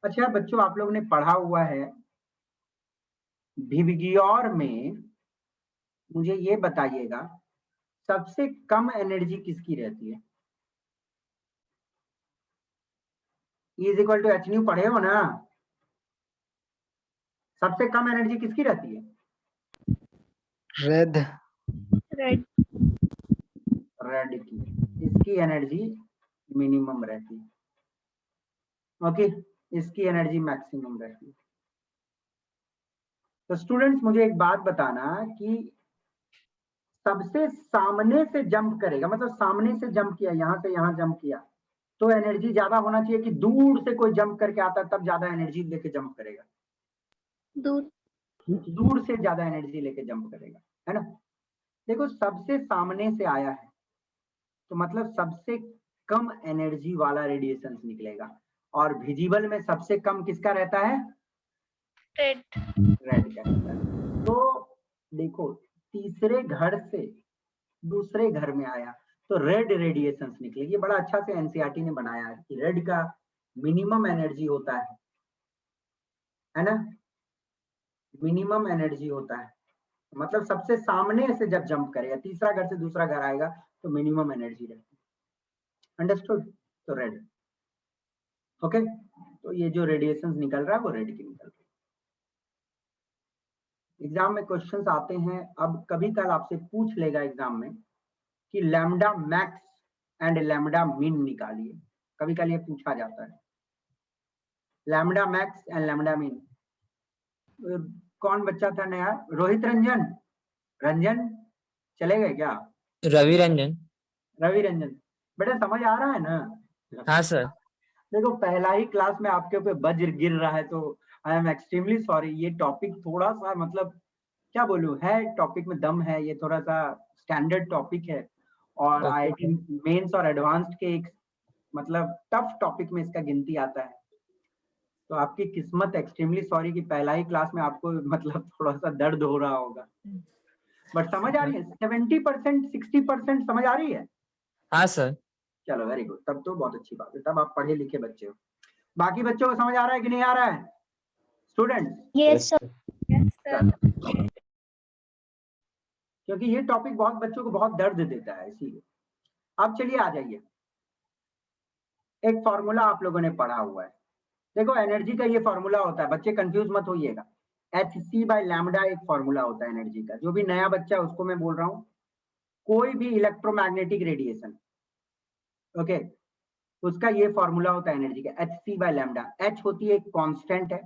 Speaker 1: अच्छा बच्चों, आप लोगों ने पढ़ा हुआ है विबग्योर में, मुझे ये बताइएगा सबसे कम एनर्जी किसकी रहती है? E is equal to H nu पढ़े हो ना? सबसे कम एनर्जी किसकी रहती है?
Speaker 5: रेड।
Speaker 7: रेड।
Speaker 1: रेड की, इसकी एनर्जी मिनिमम रहती है। ओके, इसकी एनर्जी मैक्सिमम रहती है। तो स्टूडेंट्स मुझे एक बात बताना कि सबसे सामने से जंप करेगा, मतलब सामने से जंप किया, यहां से यहां जंप किया, तो एनर्जी ज्यादा होना चाहिए कि दूर से कोई जंप करके आता तब ज्यादा एनर्जी लेके जंप करेगा? दूर से ज्यादा एनर्जी लेके जंप करेगा, है ना। देखो सबसे सामने से आया है तो मतलब सबसे कम एनर्जी वाला रेडिएशन निकलेगा, और विजिबल में सबसे कम किसका रहता है?
Speaker 7: रेड।
Speaker 1: रेड का रहता है। तो देखो तीसरे घर से दूसरे घर में आया तो रेड रेडिएशंस निकलेगी। बड़ा अच्छा से एनसीईआरटी ने बनाया है कि रेड का मिनिमम एनर्जी होता है ना, मिनिमम एनर्जी होता है, मतलब सबसे सामने से जब जंप करेगा, तीसरा घर से दूसरा घर आएगा तो मिनिमम एनर्जी रहती है। अंडरस्टूड? तो रेड। ओके, तो ये जो रेडिएशंस निकल रहा है वो रेड की निकल रही है। एग्जाम में क्वेश्चंस आते हैं, अब कभी कल आपसे पूछ लेगा एग्जाम में कि लैम्डा मैक्स एंड लैम्डा मिन निकालिए, कभी कल ये पूछा जाता है, लैम्डा मैक्स एंड लैम्डा मिन। कौन बच्चा था नया? रोहित रंजन, रंजन चले गए क्या?
Speaker 3: रवि रंजन।
Speaker 1: रवि रंजन, बेटा समझ आ रहा है ना?
Speaker 3: हाँ सर।
Speaker 1: देखो पहला ही क्लास में आपके ऊपर वज्र गिर रहा है, तो आई एम एक्सट्रीमली सॉरी। ये टॉपिक थोड़ा सा मतलब क्या बोलूं, है टॉपिक में दम है, ये थोड़ा सा स्टैंडर्ड टॉपिक है, और आईआईटी मेंस और एडवांस्ड के एक मतलब टफ टॉपिक में इसका गिनती आता है। तो आपकी किस्मत, एक्सट्रीमली सॉरी कि पहला ही क्लास में आपको मतलब थोड़ा सा दर्द हो रहा होगा, बट समझ आ रही है? 70% 60% समझ आ रही है?
Speaker 3: हाँ सर।
Speaker 1: चलो वेरी गुड, तब तो बहुत अच्छी बात है, तब आप पढ़े लिखे बच्चे हो। बाकी बच्चों को समझ आ रहा है कि नहीं आ रहा है स्टूडेंट्स?
Speaker 7: Yes sir.
Speaker 1: क्योंकि ये टॉपिक बहुत बच्चों को बहुत दर्द देता है, इसीलिए। अब चलिए आ जाइए, एक फॉर्मूला आप लोगों ने पढ़ा हुआ है, देखो एनर्जी का ये फॉर्मूला होता है, बच्चे कंफ्यूज मत होइएगा। hc/λ एक फॉर्मूला होता है एनर्जी का, जो भी नया बच्चा है उसको मैं बोल रहा हूँ, कोई भी इलेक्ट्रोमैग्नेटिक रेडिएशन, ओके, उसका ये फॉर्मूला होता है एनर्जी का, hc/λ। h होती है एक कांस्टेंट है,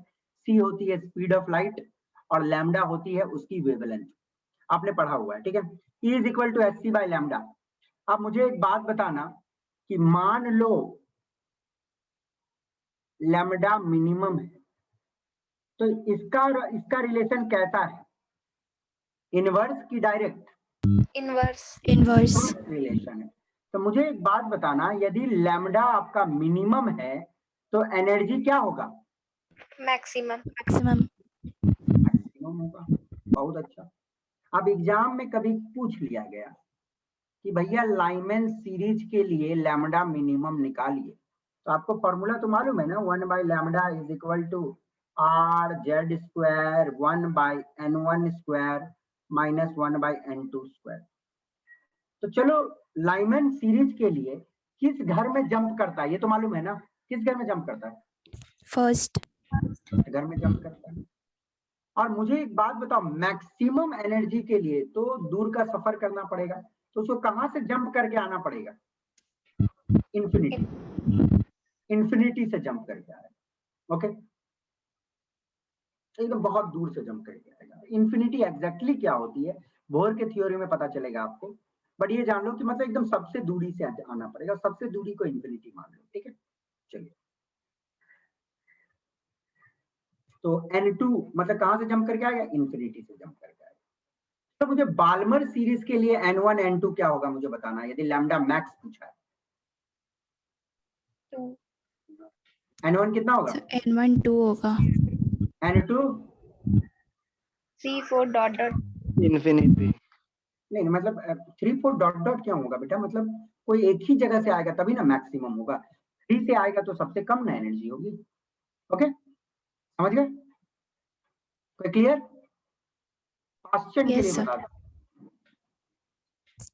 Speaker 1: c होती है स्पीड ऑफ लाइट, और लैम्डा होती है उसकी वेवलेंथ। आपने पढ़ा हुआ है, ठीक है। E is equal to hc/λ। अब मुझे एक बात बताना कि मान लो लैम्डा मिनिमम है, तो इसका रिलेशन कैसा है? इनवर्स की डायरेक्ट?
Speaker 6: इनवर्स।
Speaker 1: रिलेशन है। तो मुझे एक बात बताना, यदि लैम्डा आपका मिनिमम है तो एनर्जी क्या होगा?
Speaker 6: मैक्सिमम
Speaker 1: होगा। बहुत अच्छा। अब एग्जाम में कभी पूछ लिया गया कि भैया लाइमन सीरीज के लिए लैम्डा मिनिमम निकालिए, तो आपको फॉर्मूला तो मालूम है ना, 1/λ is equal to RZ² 1/N1² minus 1/N2²। तो चलो लाइमन सीरीज के लिए किस घर में जंप करता है ये तो मालूम है ना, किस घर में जंप करता है?
Speaker 6: फर्स्ट
Speaker 1: घर में जंप करता है। और मुझे एक बात बताओ, मैक्सिमम एनर्जी के लिए तो दूर का सफर करना पड़ेगा, तो उसको कहां से जंप करके आना पड़ेगा? इन्फिनिटी से जंप करके आएगा। ओके, एकदम बहुत दूर से जंप करके आएगा। इन्फिनिटी एग्जैक्टली क्या होती है बोर के थ्योरी में पता चलेगा आपको, बट ये जान लो कि मतलब एकदम सबसे दूरी से आना पड़ेगा, सबसे दूरी को इन्फिनिटी मान लो। ठीक है, चलिए तो N2 मतलब कहां से जंप करके आएगा, इन्फिनिटी से जंप करके आएगा। तो मुझे बाल्मर सीरीज के लिए N1 N2 क्या होगा मुझे बताना है, यदि लैम्डा मैक्स पूछा है। N1 कितना होगा,
Speaker 6: N1 2 होगा।
Speaker 1: N2
Speaker 7: 3 4 dot dot
Speaker 5: infinity.
Speaker 1: नहीं मतलब 3 4 डॉट डॉट क्या होगा बेटा, मतलब कोई एक ही जगह से आएगा तभी ना मैक्सिमम होगा। 3 से आएगा तो सबसे कम ना एनर्जी होगी। ओके समझ गए, कोई क्लियर? क्वेश्चन के
Speaker 6: Yes,
Speaker 1: लिए
Speaker 6: sir.
Speaker 1: बता दो,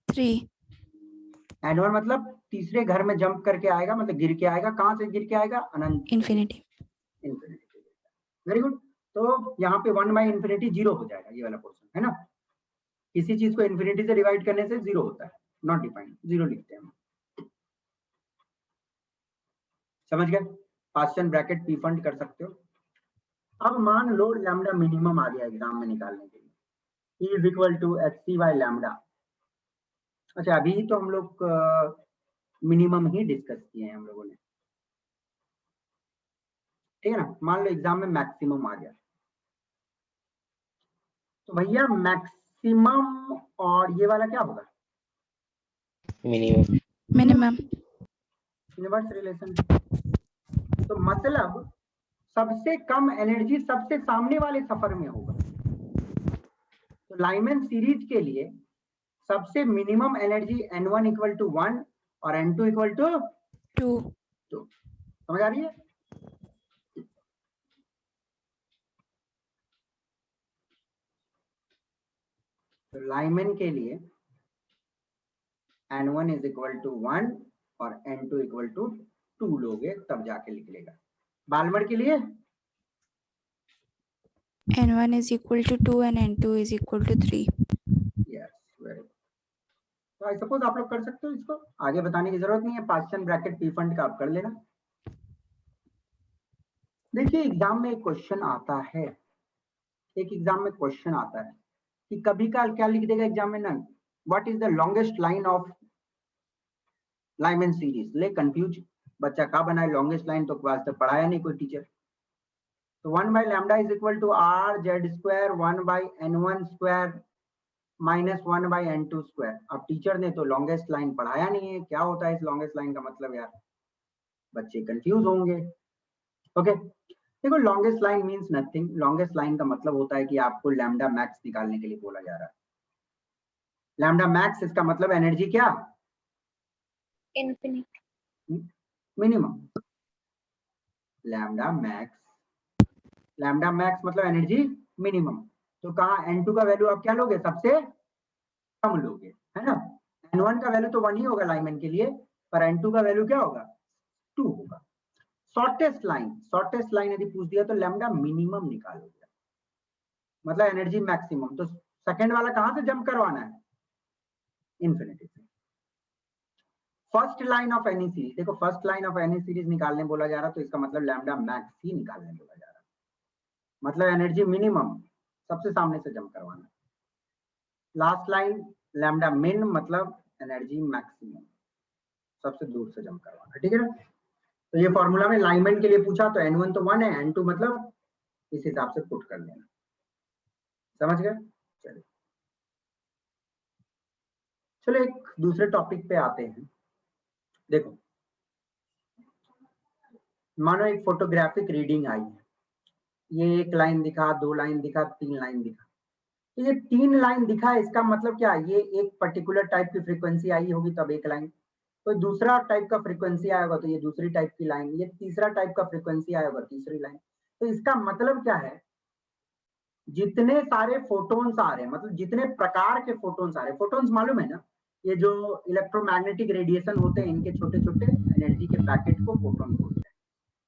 Speaker 6: 3
Speaker 1: N1 मतलब तीसरे घर में जंप करके आएगा, मतलब गिर के आएगा। कहां से गिर के आएगा, अनंत
Speaker 6: infinity।
Speaker 1: इन्फिनिटी। वेरी गुड, तो यहाँ पे 1 बाई इन्फिनिटी 0 हो जाएगा, ये वाला पोर्शन है ना। किसी चीज को इन्फिनिटी से डिवाइड करने से 0 होता है, नॉट डिफाइंड, 0 लिखते हैं हम। समझ गए, क्वेश्चन ब्रैकेट पी फंड कर सकते हो। अब मान लो लैम्डा मिनिमम आ गया एग्जाम में निकालने के लिए, E is equal to HC by lambda. अच्छा अभी तो हम लोग मिनिमम ही डिस्कस किए हैं हम लोगों ने, ठीक है ना। मान लो एग्जाम में मैक्सिमम आ गया, तो भैया मैक्सिमम और ये वाला क्या होगा,
Speaker 6: minimum।
Speaker 1: Inverse relation. तो मतलब सबसे कम एनर्जी सबसे सामने वाले सफर में होगा। तो लाइमन सीरीज के लिए सबसे minimum energy N1 equal to 1 और N2 इक्वल टू
Speaker 6: 2।
Speaker 1: समझ आ रही है। तो लाइमन के लिए N1 इज इक्वल टू 1 और N2 इक्वल टू 2 लोगे तब जाके निकलेगा। बाल्मर के लिए
Speaker 6: N1 is equal to 2 and N2 is equal to 3।
Speaker 1: Yes very good. तो आई सपोज आप लोग कर सकते हो, इसको आगे बताने की जरूरत नहीं है, पास्चन ब्रैकेट पी फंड का आप कर लेना। देखिए एग्जाम में एक क्वेश्चन आता है, एक एग्जाम में क्वेश्चन आता है कि कभी का क्या लिख देगा एग्जाम में ना, what is the longest line of Lyman series. ले कंफ्यूज बच्चा का बनाए लॉन्गेस्ट लाइन, तो क्लास तक पढ़ाया नहीं कोई टीचर। तो 1 by lambda is equal to R Z square 1 by N1 square minus 1 by N2 square. अब टीचर ने तो लॉन्गेस्ट लाइन पढ़ाया नहीं है, क्या होता है इस लॉन्गेस्ट लाइन का मतलब यार, बच्चे कंफ्यूज होंगे। ओके देखो longest line means nothing, longest line का मतलब होता है कि आपको लैम्डा मैक्स निकालने के लिए बोला जा रहा है। लैम्डा मैक्स इसका मतलब एनर्जी क्या,
Speaker 7: इन्फिनिटी
Speaker 1: मिनिमम। लैम्डा मैक्स मतलब एनर्जी मिनिमम। तो कहा N2 का वैल्यू आप क्या लोगे, सबसे कम लोगे, है ना। N1 का वैल्यू तो 1 ही होगा लाइमन के लिए, पर N2 का वैल्यू क्या होगा, 2 होगा। शॉर्टेस्ट लाइन यदि पूछ दिया तो लैम्डा मिनिमम निकालोगे, मतलब एनर्जी मैक्सिमम। तो सेकंड वाला कहां से जंप करवाना है, इन्फिनिटी से। First line of any series, देखो first line of any series निकालने बोला जा रहा, तो इसका मतलब लैम्डा मैक्स ही निकालने बोला जा रहा, मतलब एनर्जी मिनिमम सबसे सामने से जंप करवाना। लास्ट लाइन लैम्डा मिन मतलब एनर्जी मैक्सिमम सबसे दूर से जंप करवाना, ठीक है ना। तो ये फॉर्मूला में लाइमन के लिए पूछा तो N1 तो 1 है, N2 मतलब इस हिसाब से पुट कर लेना, समझ गए। चलो एक दूसरे टॉपिक पे आते हैं। देखो मानो एक फोटोग्राफिक रीडिंग आई है, ये 1 लाइन दिखा, 2 लाइन दिखा, 3 लाइन दिखा। तो ये 3 लाइन दिखा, इसका मतलब क्या, ये एक पर्टिकुलर टाइप की फ्रीक्वेंसी आई होगी तब 1 लाइन, कोई दूसरा टाइप का फ्रीक्वेंसी आएगा तो ये दूसरी टाइप की लाइन, ये तीसरा टाइप का फ्रीक्वेंसी आएगा तीसरी लाइन। तो इसका मतलब क्या है, जितने सारे फोटोन्स आ रहे हैं, मतलब जितने प्रकार के फोटोन्स आ रहे हैं, फोटोन्स मालूम है ना, ये जो इलेक्ट्रोमैग्नेटिक रेडिएशन होते हैं, इनके छोटे छोटे एनर्जी के पैकेट को फोटोन बोलते हैं,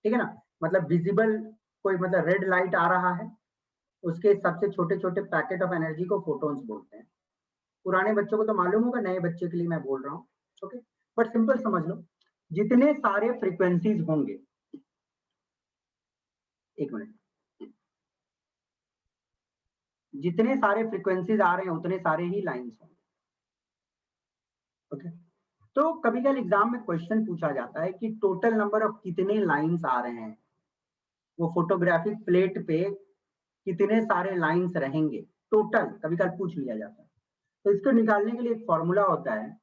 Speaker 1: ठीक है ना। मतलब विजिबल कोई मतलब रेड लाइट आ रहा है, उसके सबसे छोटे छोटे पैकेट ऑफ एनर्जी को फोटोन्स बोलते हैं। पुराने बच्चों को तो मालूम होगा, नए बच्चे के लिए मैं बोल रहा हूँ, ओके। बट सिंपल समझ लो, जितने सारे फ्रीक्वेंसीज होंगे, एक मिनट, जितने सारे फ्रीक्वेंसीज आ रहे हैं उतने सारे ही लाइंस होंगे। ओके, तो कभी कभी एग्जाम में क्वेश्चन पूछा जाता है कि टोटल नंबर ऑफ कितने लाइंस आ रहे हैं, वो फोटोग्राफिक प्लेट पे कितने सारे लाइंस रहेंगे टोटल, कभी कभी पूछ लिया जाता है। तो इसको निकालने के लिए एक फॉर्मूला होता है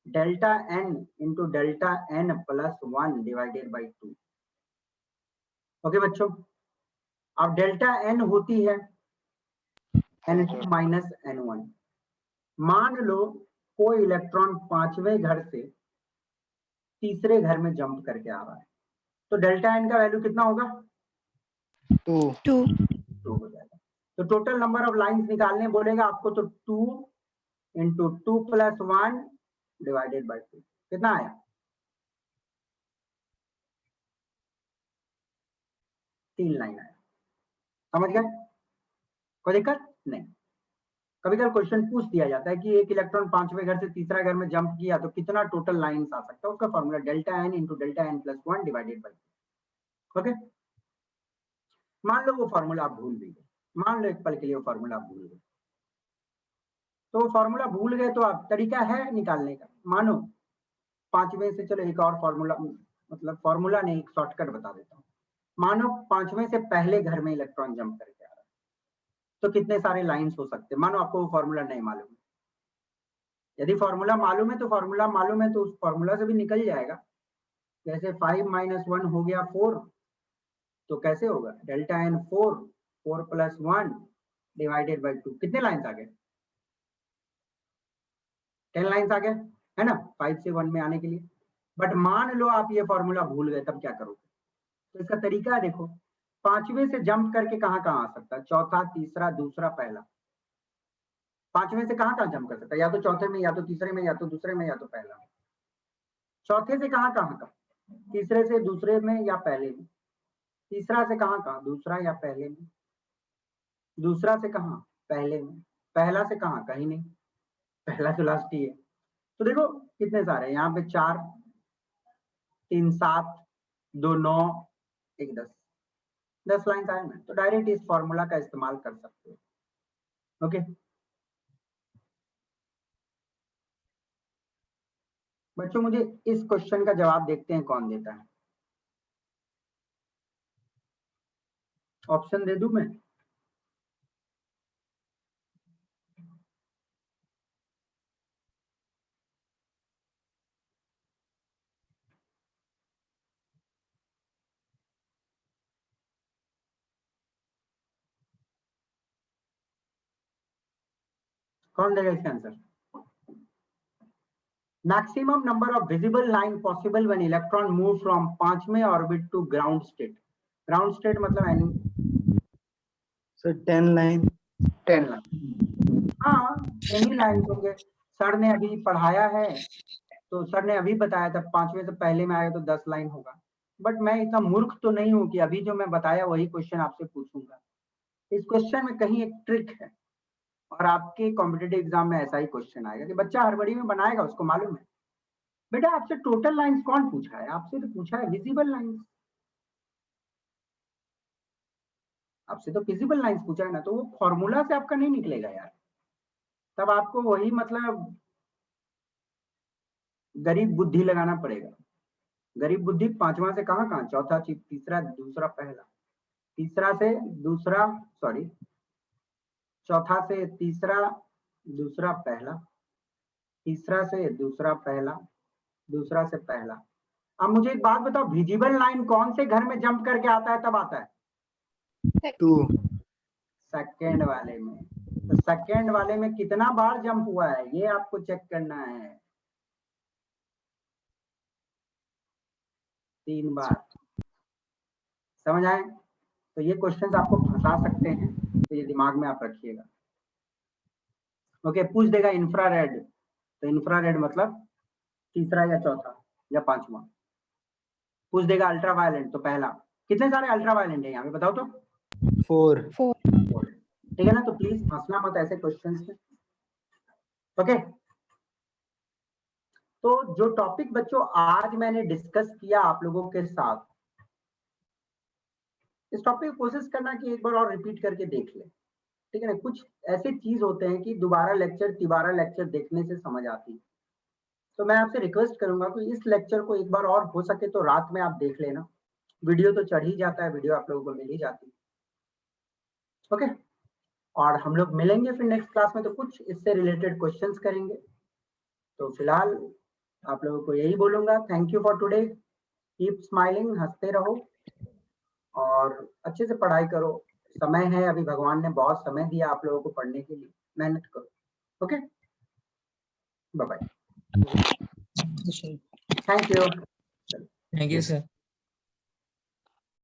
Speaker 1: delta n into delta n plus 1 divided by 2। Okay बच्चों, अब डेल्टा एन होती है n2 माइनस n1। मान लो कोई इलेक्ट्रॉन 5वें घर से तीसरे घर में जंप करके आ रहा है, तो डेल्टा एन का वैल्यू कितना होगा?
Speaker 5: 2
Speaker 1: हो जाएगा। तो टोटल नंबर ऑफ लाइंस निकालने बोलेगा आपको, तो 2 इंटू 2 प्लस 1 डिवाइडेड बाई 2 कितना आया? 3 लाइन आया। समझ गए? कोई दिक्कत नहीं। कभी कभी क्वेश्चन पूछ दिया जाता है कि एक इलेक्ट्रॉन 5वें घर से तीसरा घर में जंप किया तो कितना टोटल लाइंस आ सकता है, उसका formula delta n into delta n plus 1 divided by 2। Okay, मान लो वो फॉर्मूला आप भूल भी गए, मान लो एक पल के लिए वो फॉर्मूला आप भूल गए, तो वो फॉर्मूला भूल गए तो आप तरीका है निकालने का। मानो 5वें से, चलो एक और फॉर्मूला, मतलब फॉर्मूला नहीं, एक शॉर्टकट बता देता हूँ। मानो 5वें से पहले घर में इलेक्ट्रॉन जंप करके आ रहा है, तो कितने सारे लाइंस हो सकते हैं? मानो आपको वो फॉर्मूला नहीं मालूम है। यदि फॉर्मूला मालूम है तो फॉर्मूला मालूम है तो उस फॉर्मूला से भी निकल जाएगा। जैसे 5 माइनस 1 हो गया 4, तो कैसे होगा? Delta n 4 plus 1 divided by 2। कितने लाइंस आ गए? 10 लाइंस आ गए, है ना, 5 से 1 में आने के लिए। बट मान लो आप ये फॉर्मूला भूल गए, तब क्या करोगे? तो इसका तरीका देखो, 5वें से जंप करके कहाँ कहाँ आ सकता है? चौथा, तीसरा, दूसरा, पहला। 5वें से कहाँ कहाँ जंप कर सकता है? या तो चौथे में, या तो तीसरे में, या तो दूसरे में, या तो पहला में। चौथे से कहाँ कहाँ का? तीसरे से दूसरे में या पहले में। तीसरा से कहाँ कहाँ? दूसरा या पहले में। दूसरा से कहाँ? पहले में। पहला से कहाँ? कहीं नहीं, पहला तो लास्ट ही है। तो देखो कितने सारे, यहाँ पे 4, 3 7, 2 9, 1 10, 10 लाइन आए ना। तो डायरेक्ट इस फॉर्मूला का इस्तेमाल कर सकते हो। ओके बच्चों, मुझे इस क्वेश्चन का जवाब देखते हैं कौन देता है। ऑप्शन दे दूं मैं? कौन देगा इसका answer? Maximum number of visible line possible when electron move from 5वें orbit to ground state. Ground state मतलब एनी
Speaker 5: सर 10 लाइन।
Speaker 1: 10 लाइन। हाँ, 10 ही लाइन होंगे। सर ने अभी पढ़ाया है, तो सर ने अभी बताया था 5वें से पहले में आएगा तो 10 लाइन होगा। बट मैं इतना मूर्ख तो नहीं हूं कि अभी जो मैं बताया वही क्वेश्चन आपसे पूछूंगा। इस क्वेश्चन में कहीं एक ट्रिक है, और आपके कॉम्पिटिटिव एग्जाम में ऐसा ही क्वेश्चन आएगा कि बच्चा हड़बड़ी में बनाएगा, उसको मालूम है। बेटा आपसे टोटल लाइंस कौन पूछा है? आपसे तो पूछा है विजिबल लाइंस। आपसे तो विजिबल लाइंस पूछा है ना, तो वो फॉर्मूला से आपका नहीं निकलेगा यार। तब आपको वही मतलब गरीब बुद्धि लगाना पड़ेगा। गरीब बुद्धि 5वां से कहाँ कहाँ? चौथा, तीसरा, दूसरा, पहला। तीसरा से दूसरा, सॉरी, चौथा से तीसरा, दूसरा, पहला। तीसरा से दूसरा, पहला। दूसरा से पहला। अब मुझे एक बात बताओ, विजिबल लाइन कौन से घर में जंप करके आता है तब आता है?
Speaker 5: 2
Speaker 1: सेकेंड वाले में। तो सेकेंड वाले में कितना बार जंप हुआ है ये आपको चेक करना है। 3 बार। समझ आए? तो ये क्वेश्चंस आपको फंसा सकते हैं, तो ये दिमाग में आप रखिएगा। ओके, पूछ देगा इंफ्रारेड, तो इंफ्रारेड मतलब तीसरा या चौथा या 5वां। पूछ देगा अल्ट्रावायलेंट, तो पहला। कितने सारे अल्ट्रावायलेंट है यहाँ पे बताओ तो?
Speaker 5: 4
Speaker 1: ठीक है ना? तो प्लीज फंसना मत ऐसे क्वेश्चंस में। ओके, तो जो टॉपिक बच्चों आज मैंने डिस्कस किया आप लोगों के साथ, इस टॉपिक को कोशिश करना कि एक बार और रिपीट करके देख ले, ठीक है ना। कुछ ऐसे चीज होते हैं कि दोबारा लेक्चर तिबारा लेक्चर देखने से समझ आती है। तो मैं आपसे रिक्वेस्ट करूंगा कि इस लेक्चर को एक बार और हो सके तो रात में आप देख लेना। वीडियो तो चढ़ ही जाता है, वीडियो आप लोगों को मिल ही जाती है। ओके, और हम लोग मिलेंगे फिर नेक्स्ट क्लास में, तो कुछ इससे रिलेटेड क्वेश्चंस करेंगे। तो फिलहाल आप लोगों को यही बोलूंगा, thank you for today, keep smiling, हंसते रहो और अच्छे से पढ़ाई करो। समय है अभी, भगवान ने बहुत समय दिया आप लोगों को पढ़ने के लिए, मेहनत करो। Okay, bye bye, thank you.
Speaker 3: Thank you sir.